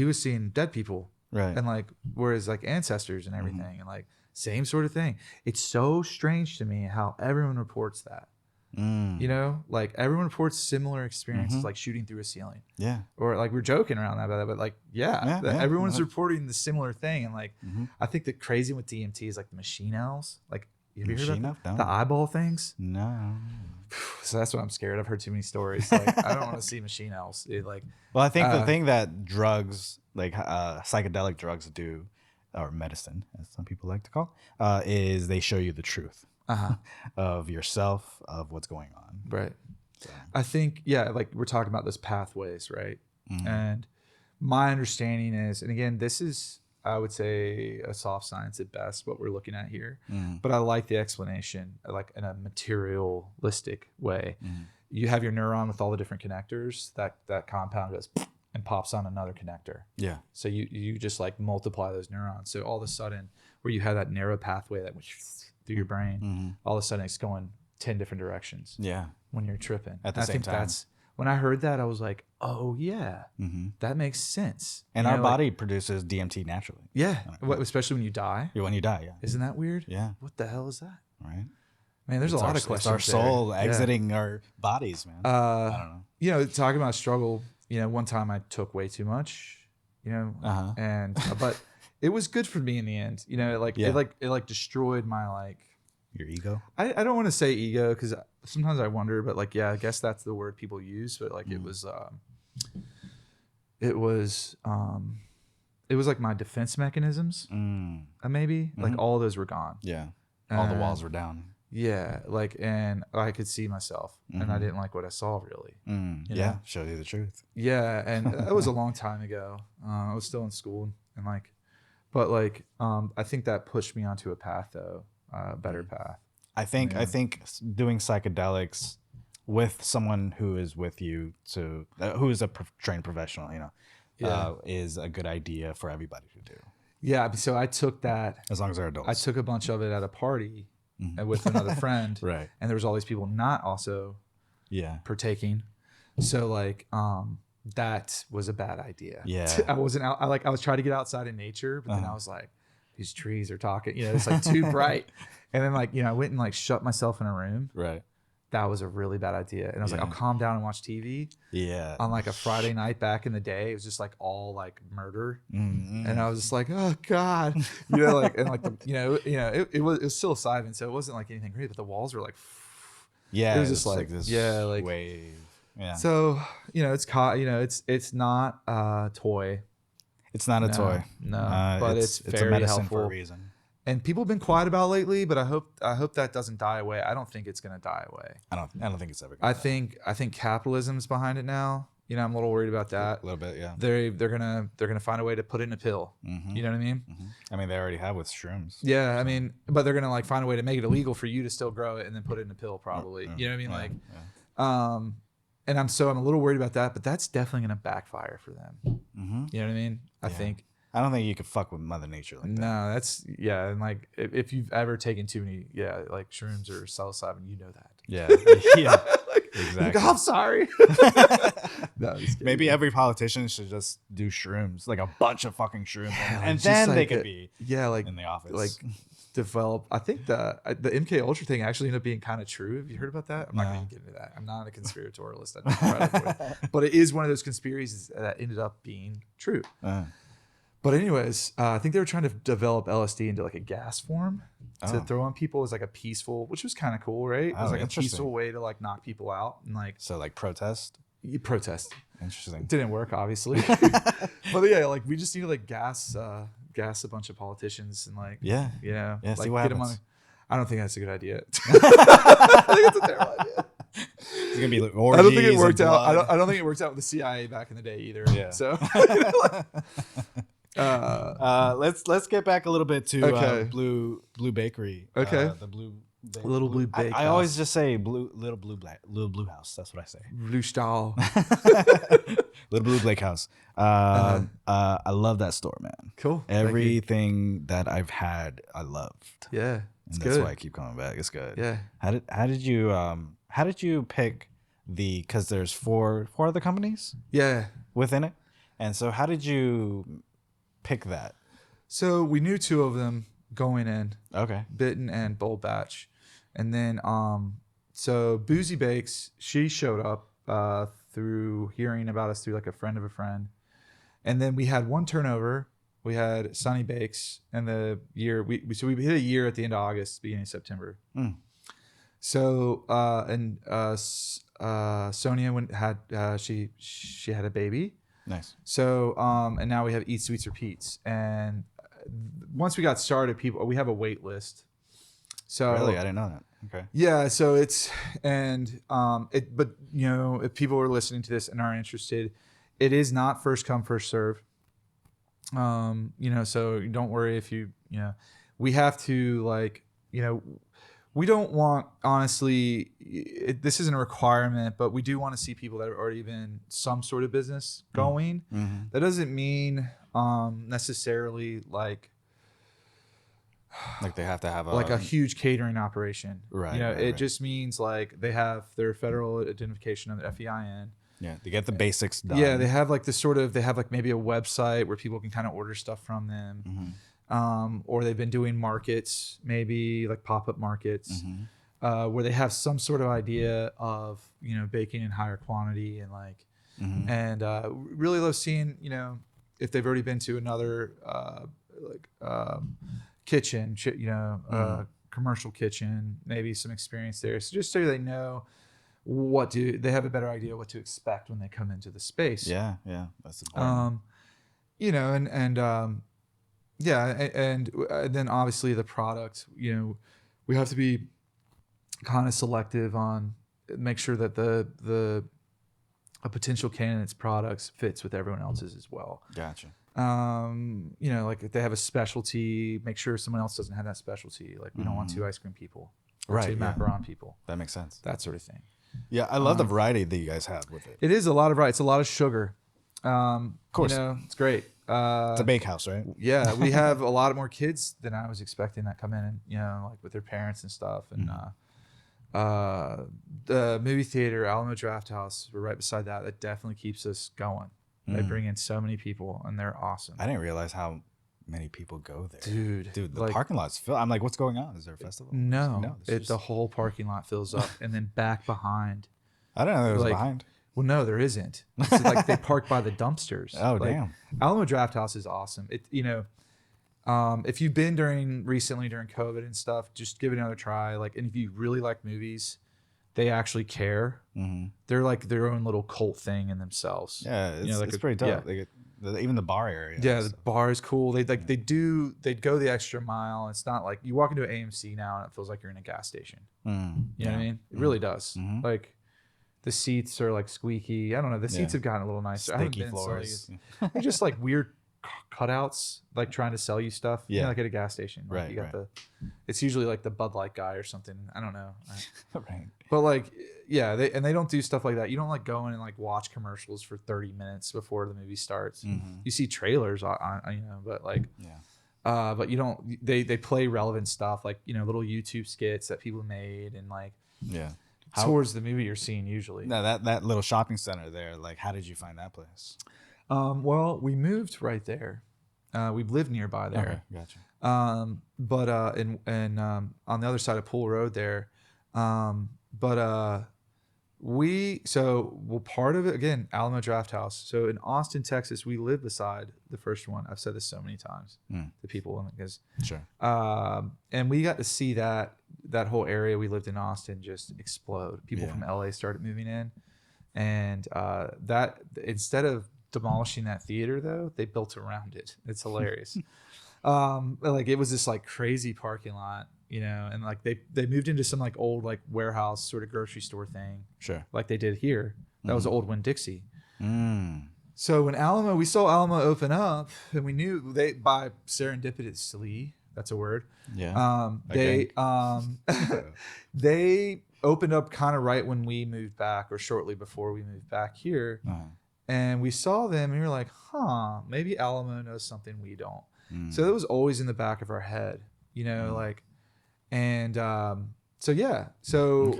was seeing dead people, right? And like, whereas like ancestors and everything, and like same sort of thing. It's so strange to me how everyone reports that. You know, like everyone reports similar experiences, like shooting through a ceiling. Yeah. Or like we're joking around about that, but like, everyone's reporting the similar thing. And like, I think the crazy with DMT is like the machine owls. Like, have you heard about the eyeball things? No. So that's what I'm scared. I've heard too many stories. Like I don't want to see machine elves. Well, I think the thing that drugs, like psychedelic drugs do, or medicine, as some people like to call, is they show you the truth of yourself, of what's going on. Right. So. I think, yeah, like we're talking about those pathways, right? And my understanding is, and again, this is, I would say, a soft science at best, what we're looking at here. But I like the explanation, like in a materialistic way. You have your neuron with all the different connectors. That compound goes and pops on another connector. Yeah. So you just like multiply those neurons. So all of a sudden, where you have that narrow pathway that went through your brain, all of a sudden it's going 10 different directions. Yeah. When you're tripping. At the same time. When I heard that, I was like, oh, yeah, that makes sense. And our body produces DMT naturally. Yeah, especially when you die. When you die, yeah. Isn't that weird? Yeah. What the hell is that? Right. Man, there's a lot of questions. It's our soul exiting our bodies, man. I don't know. You know, talking about struggle, you know, one time I took way too much, you know, and but it was good for me in the end. You know, it destroyed my your ego. I don't want to say ego because sometimes I wonder, but I guess that's the word people use. But it was like my defense mechanisms. Maybe like all those were gone. Yeah, all the walls were down. Yeah, and I could see myself, and I didn't like what I saw really. Yeah, show you the truth. Yeah, and that was a long time ago. I was still in school, and I think that pushed me onto a path though. Better path. I think doing psychedelics with someone who is with you who is a trained professional, you know, is a good idea for everybody to do. Yeah, so I took that as long as they're adults. I took a bunch of it at a party with another friend, right? And there was all these people not also partaking. So that was a bad idea. Yeah, I wasn't out. I was trying to get outside in nature, but then I was like, these trees are talking, you know, it's too bright. And then I went and shut myself in a room. Right. That was a really bad idea. And I was like, I'll calm down and watch TV. Yeah. On a Friday night back in the day, it was just all murder. And I was just like, oh God, you know, it was psilocybin. So it wasn't anything great, but the walls were it was just this wave. Yeah. So, you know, it's not a toy. It's not a toy. No, but it's very a medicine helpful for a reason. And people have been quiet about lately, but I hope that doesn't die away. I don't think it's going to die away. I don't think it's ever going to I think capitalism's behind it now. You know, I'm a little worried about that. A little bit, yeah. They're gonna find a way to put it in a pill. You know what I mean? I mean, they already have with shrooms. Yeah, so. I mean, but they're gonna find a way to make it illegal for you to still grow it and then put it in a pill, probably. You know what I mean? And I'm a little worried about that, but that's definitely gonna backfire for them. You know what I mean? I don't think you could fuck with Mother Nature like that. No, that's and if you've ever taken too many shrooms or psilocybin, you know that. Yeah, yeah, exactly. I'm sorry. No, maybe every politician should just do shrooms, a bunch of fucking shrooms, and then they could be in the office. Develop. I think the MK Ultra thing actually ended up being kind of true. Have you heard about that? I'm not going to get into that. I'm not a conspiratorialist, but it is one of those conspiracies that ended up being true. But anyways, I think they were trying to develop LSD into a gas form to throw on people as a peaceful, which was kind of cool, right? It was a peaceful way to knock people out and so protest. You protest. Interesting. It didn't work, obviously. But yeah, we just need to gas a bunch of politicians and see what happens. I don't think that's a good idea. I think it's a terrible idea. It's gonna be orgies. I don't think it worked out. I don't think it worked out with the CIA back in the day either. Yeah. So let's get back a little bit to Blue Bakery. Okay. The Blue Little Blue Bake. I always just say Little Blue House. That's what I say. Blue Stall. Little Blue Blake House. I love that store, man. Cool. Everything that I've had, I loved. Yeah. And that's why I keep coming back. It's good. Yeah. How did you pick because there's four other companies? Yeah. Within it. And so how did you pick that? So we knew two of them going in. Okay. Bitten and Bold Batch. And then so Boozy Bakes, she showed up through hearing about us through a friend of a friend. And then we had one turnover. We had Sunny Bakes, and the year we hit a year at the end of August, beginning of September. So Sonia she had a baby. Nice. So and now we have Eat Sweets or Pete's, and once we got started, we have a wait list. So Really, I didn't know that. Okay. Yeah, so it's but you know, if people are listening to this and are interested, it is not first come first serve. You know, so don't worry if you know, we have to like, you know, we don't want, honestly, this isn't a requirement, but we do want to see people that have already been some sort of business going. Mm-hmm. That doesn't mean necessarily like they have to have a huge catering operation. Right. You know, right, it right. just means like they have their federal identification of the FEIN. Yeah, they get the basics done. Yeah, they have like they have like maybe a website where people can kind of order stuff from them. Mm-hmm. Or they've been doing markets, maybe like pop-up markets, Mm-hmm. where they have some sort of idea of, you know, baking in higher quantity and like, Mm-hmm. and really love seeing, you know, if they've already been to another kitchen, you know, commercial kitchen, maybe some experience there. So just so they know they have a better idea what to expect when they come into the space. Yeah, that's important. You know, and then obviously the product, you know, we have to be kind of selective on, make sure that a potential candidate's products fits with everyone else's as well. Gotcha. You know, like if they have a specialty, make sure someone else doesn't have that specialty. Like we don't want two ice cream people or two macaron people. That makes sense. That sort of thing. Yeah, I love the variety that you guys have with it. It is a lot of variety. It's a lot of sugar. Of course. You know, it's great. It's a bakehouse, right? Yeah, we have a lot more kids than I was expecting that come in, and you know, like with their parents and stuff. And the movie theater, Alamo Draft House, we're right beside that. That definitely keeps us going. They bring in so many people, and they're awesome. I didn't realize how many people go there. Dude, the like, parking lot's filled. I'm like, what's going on? Is there a festival? No, the whole parking lot fills up, and then back behind. I didn't know there was like, behind. Well, no, there isn't. It's like they park by the dumpsters. Oh, like, damn. Alamo Draft House is awesome. It, you know, if you've been recently during COVID and stuff, just give it another try. Like, and if you really like movies, they actually care. Mm-hmm. They're like their own little cult thing in themselves. Yeah, it's, you know, like it's pretty dope. Yeah. They get even the bar area. Yeah, the bar is cool. They go the extra mile. It's not like you walk into an AMC now and it feels like you're in a gas station. You know what I mean? It really does. Mm-hmm. Like the seats are like squeaky. I don't know. The seats have gotten a little nicer. Sticky floors. They're just like weird cutouts, like trying to sell you stuff. Yeah, you know, like at a gas station. Like right. You got it's usually like the Bud Light guy or something. I don't know. Right. But like, yeah, they don't do stuff like that. You don't like go in and like watch commercials for 30 minutes before the movie starts. Mm-hmm. You see trailers on, you know, but like, but you don't. They play relevant stuff, like, you know, little YouTube skits that people made, and like, towards the movie you're seeing usually. No, that little shopping center there. Like, how did you find that place? Well, we moved right there. We've lived nearby there. Okay, gotcha. But on the other side of Pool Road there, part of it, again, Alamo Draft House. So in Austin, Texas, we live beside the first one. I've said this so many times to people, because Sure. And we got to see that whole area we lived in Austin just explode. People from LA started moving in, and that, instead of demolishing that theater, though, they built around it. It's hilarious. Like, it was this like crazy parking lot, you know, and like they moved into some like old like warehouse sort of grocery store thing. Sure. Like they did here. That was the old Winn-Dixie. So when we saw Alamo open up, and we knew by serendipitously, that's a word. Yeah. They opened up kind of right when we moved back, or shortly before we moved back here. And we saw them, and we were like, maybe Alamo knows something we don't. So that was always in the back of our head, you know, like, and so yeah. So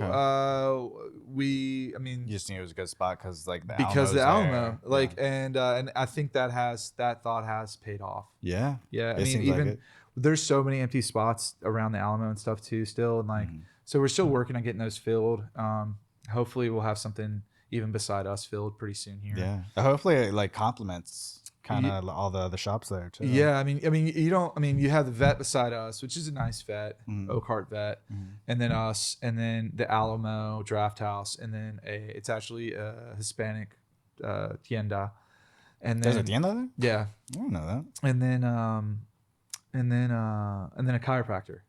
I mean, you just knew it was a good spot because the Alamo, like, and I think that thought has paid off. Yeah. Yeah. I mean, even there's so many empty spots around the Alamo and stuff too still, and like, so we're still working on getting those filled. Hopefully we'll have something even beside us filled pretty soon here. Yeah. Hopefully it like complements, kind of all the other shops there too. Yeah, I mean, you don't. I mean, you have the vet beside us, which is a nice vet, Mm. Oakhart Vet, Mm. and then us, and then the Alamo Draft House, and then it's actually a Hispanic tienda, and There's a then tienda there? yeah, I didn't know that. and then a chiropractor.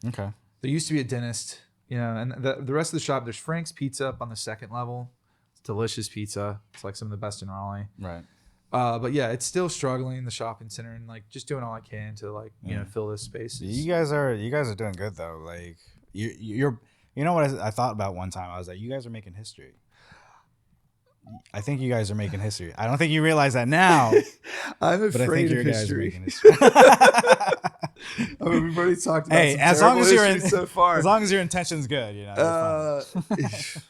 Okay. There used to be a dentist, you know, and the rest of the shop. There's Frank's Pizza up on the second level. It's delicious pizza. It's like some of the best in Raleigh. Right. But yeah, it's still struggling in the shopping center, and like just doing all I can to like you know fill those spaces. You guys are doing good though. Like you're you know what I thought about one time? I was like, you guys are making history. I think you guys are making history. I don't think you realize that now. I'm afraid but I think of you guys are history. making history. I mean, we've already talked about Hey, some as long as history so far. as long as your intention's good, you know. you're fine.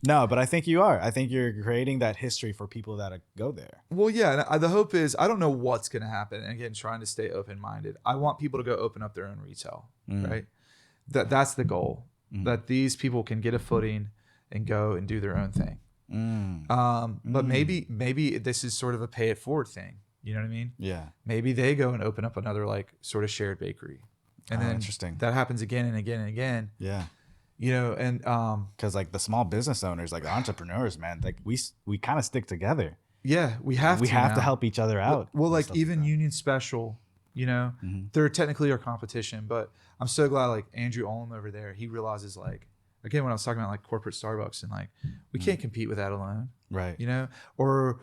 No, but I think you are. I think you're creating that history for people that go there. Well, yeah. And the hope is, I don't know what's going to happen. And again, trying to stay open-minded. I want people to go open up their own retail, right? That's the goal. That these people can get a footing and go and do their own thing. But maybe this is sort of a pay it forward thing. You know what I mean? Yeah. Maybe they go and open up another like sort of shared bakery, and then interesting. That happens again and again and again. Yeah. You know, and because like the small business owners, like the entrepreneurs, man, like we kind of stick together. Yeah, we have to help each other out. Well, like even like Union Special, you know, they're technically our competition, but I'm so glad like Andrew Olm over there, he realizes like, again, when I was talking about like corporate Starbucks and like, we can't compete with that alone. Right. You know, or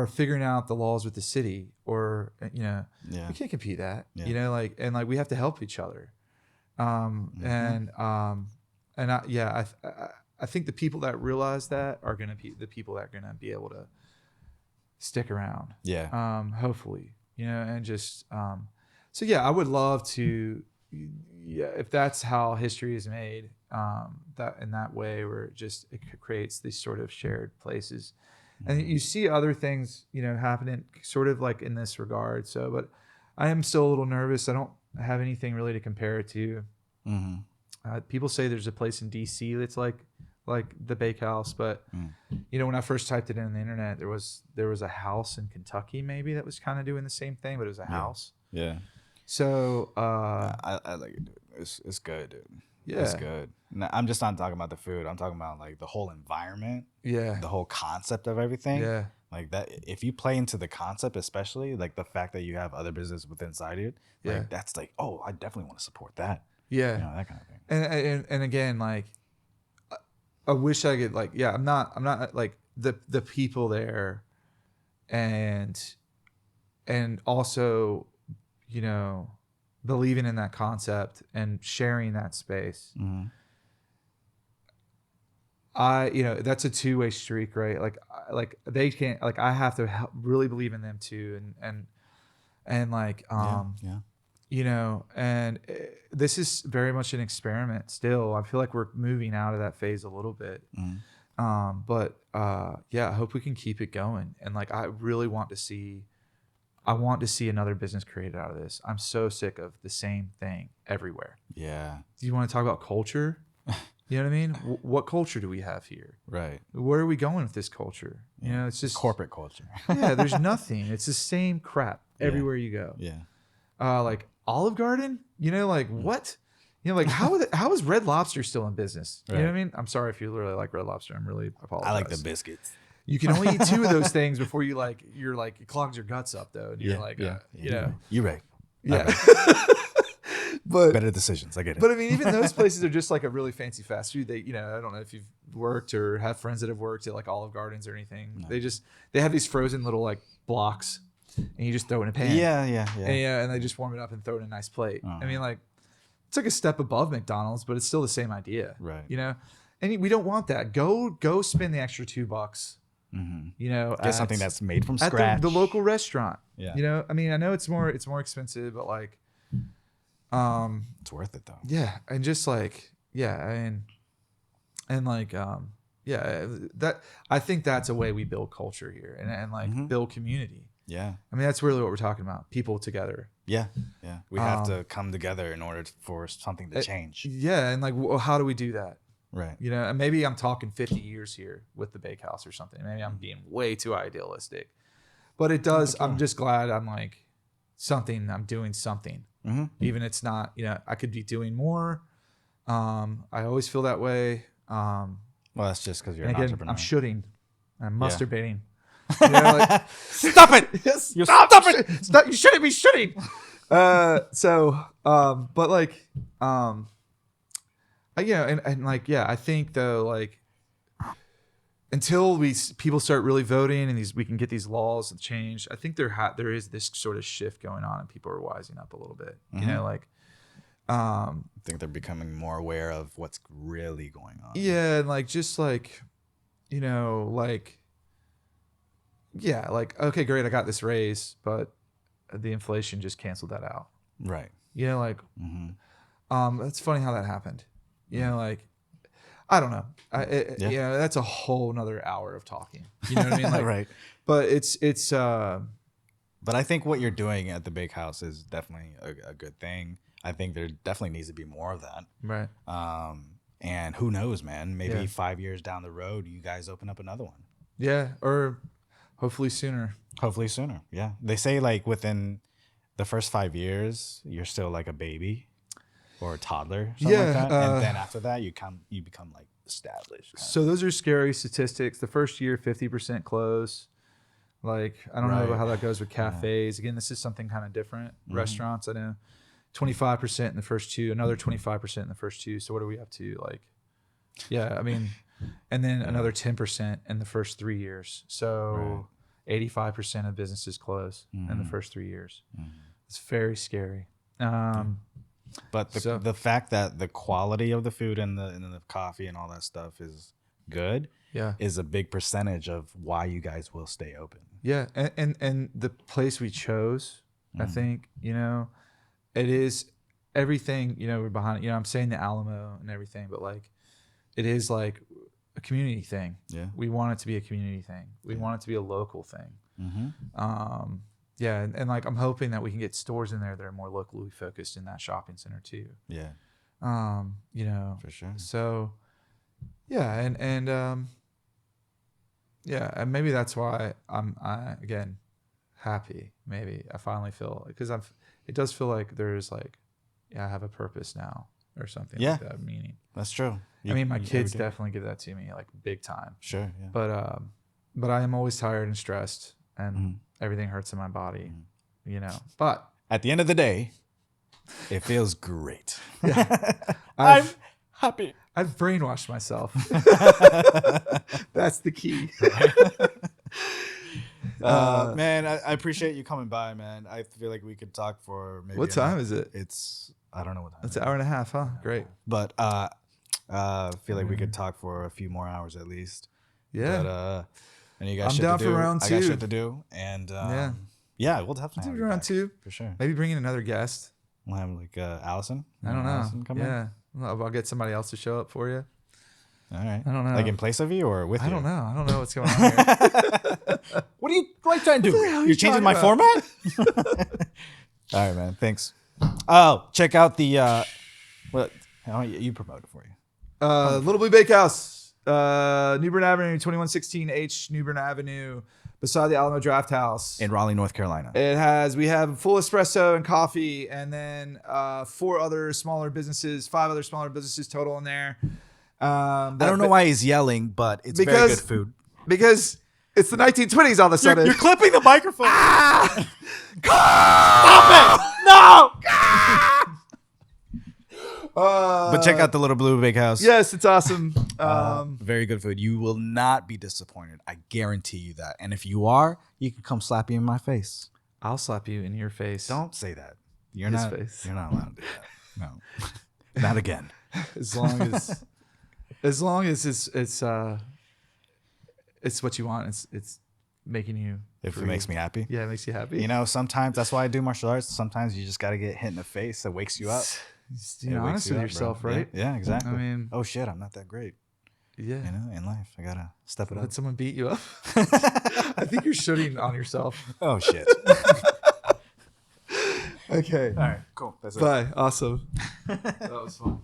figuring out the laws with the city or, you know, we can't compete that, you know, like, and like, we have to help each other. And I think the people that realize that are going to be the people that are going to be able to stick around. Yeah. Hopefully, you know, and just, so yeah, I would love to, if that's how history is made, that in that way where it creates these sort of shared places. And you see other things, you know, happening sort of like in this regard. So, but I am still a little nervous. I don't have anything really to compare it to. People say there's a place in DC that's like the Bakehouse, but you know, when I first typed it in the internet, there was a house in Kentucky maybe that was kind of doing the same thing, but it was a house. Yeah. So I like it, dude. It's good, dude. Yeah, it's good. No, I'm just not talking about the food. I'm talking about like the whole environment. Yeah. The whole concept of everything. Yeah. Like that, if you play into the concept, especially like the fact that you have other business within inside it, like that's like, oh, I definitely want to support that. Yeah. You know, that kind of thing. And again, like I wish I could like, yeah, I'm not like the people there and also, you know, believing in that concept and sharing that space. You know, that's a two-way streak, right? Like they can't, like I have to really believe in them too. And like, you know, and this is very much an experiment still. I feel like we're moving out of that phase a little bit. But yeah, I hope we can keep it going. And like, I really want to see another business created out of this. I'm so sick of the same thing everywhere. Yeah. Do you want to talk about culture? You know what I mean? What culture do we have here? Right. Where are we going with this culture? You know, it's just corporate culture. Yeah, there's nothing. It's the same crap everywhere you go. Yeah. Like Olive Garden, you know, like what? You know, like how is Red Lobster still in business? You know what I mean? I'm sorry if you really like Red Lobster. I'm really apologize. I like the biscuits. You can only eat 2 of those things before you're like it clogs your guts up though. And you're like, you know, you're right. Yeah. But better decisions. I get it. But I mean, even those places are just like a really fancy fast food. They, you know, I don't know if you've worked or have friends that have worked at like Olive Gardens or anything. No. They have these frozen little like blocks, and you just throw it in a pan. Yeah. And they just warm it up and throw it in a nice plate. I mean, like it's like a step above McDonald's, but it's still the same idea. Right. You know, and we don't want that. Go spend the extra $2. You know, get something that's made from scratch at the local restaurant. Yeah. You know, I mean, I know it's more expensive, but like. It's worth it though. Yeah, and just like and like that I think that's a way we build culture here and like build community. Yeah, I mean that's really what we're talking about. People together. Yeah, we have to come together in order for something to change. Yeah, and like how do we do that? Right. You know, and maybe I'm talking 50 years here with the Bakehouse or something. Maybe I'm being way too idealistic. But it does. I'm just glad I'm like I'm doing something. Mm-hmm. Even it's not, I could be doing more. I always feel that way. Well, that's just because you're and an again, entrepreneur. I'm shooting. I'm masturbating. Stop it! Stop it! Stop! You shouldn't be shooting. But like, I think though, like, until people start really voting and we can get these laws and change, I think there is this sort of shift going on and people are wising up a little bit. I think they're becoming more aware of what's really going on. Yeah, and like just like, okay, great, I got this raise, but the inflation just canceled that out. Right. It's funny how that happened. I don't know. That's a whole nother hour of talking. You know what I mean? Like, right. But it's. But I think what you're doing at the bakehouse is definitely a good thing. I think there definitely needs to be more of that. Right. And who knows, man? Maybe 5 years down the road, you guys open up another one. Yeah, or hopefully sooner. Hopefully sooner. Yeah. They say like within the first 5 years, you're still like a baby or a toddler, something like that. And then after that, you become like established. So those are scary statistics. The first year, 50% close. Like, I don't know about how that goes with cafes. Again, this is something kind of different. Restaurants, I know. 25% in the first two, another 25% in the first two. So what are we up to? Like, and then another 10% in the first 3 years. So 85% of businesses close in the first 3 years. It's very scary. But the fact that the quality of the food and the coffee and all that stuff is good is a big percentage of why you guys will stay open. Yeah. And the place we chose, I think, it is everything, we're behind, I'm saying the Alamo and everything, but like, it is like a community thing. Yeah. We want it to be a community thing. We want it to be a local thing. And like, I'm hoping that we can get stores in there that are more locally focused in that shopping center too. Yeah. For sure. So and maybe that's why I again happy. Maybe I finally feel, because it does feel like there's like, I have a purpose now or something like that, meaning. That's true. My kids definitely give that to me like big time. Sure. Yeah. But I am always tired and stressed and everything hurts in my body, but at the end of the day, it feels great. I'm happy. I've brainwashed myself. That's the key. Man, I appreciate you coming by, man. I feel like we could talk for maybe. What time is it? I don't know what time. It's an hour and a half, huh? Great. But I feel like we could talk for a few more hours at least. Yeah. But and you guys I'm shit down to for do. round I got two. shit to do, and we'll definitely have you round back, two for sure. Maybe bring in another guest. We'll have like Allison. I don't know. Allison come in? I'll get somebody else to show up for you. All right. I don't know. Like in place of you or with you? I don't know. I don't know what's going on here. What are you trying to do? You're changing my format? All right, man. Thanks. Oh, check out the you promote it for you. Little Blue Bakehouse, New Bern Avenue, 2116H New Bern Avenue, beside the Alamo Draft House In Raleigh, North Carolina. we have full espresso and coffee, and then 5 other smaller businesses total in there. I don't know why he's yelling, but it's very good food. Because it's the 1920s all of a sudden. You're clipping the microphone. Stop it! No! But check out the Little Blue Bakehouse. Yes, it's awesome. Very good food. You will not be disappointed. I guarantee you that. And if you are, you can come slap me in my face. I'll slap you in your face. Don't say that. You're not allowed to do that. No. Not again. As long as it's what you want. It's making you. If it makes me happy. Yeah, it makes you happy. Sometimes that's why I do martial arts. Sometimes you just got to get hit in the face. It wakes you up. Just be honest with yourself, bro. right? Yeah, exactly. I mean, oh shit, I'm not that great. Yeah. In life, I gotta step it up. Let someone beat you up. I think you're shooting on yourself. Oh shit. Okay. All right. Cool. That's it. Bye. Awesome. That was fun.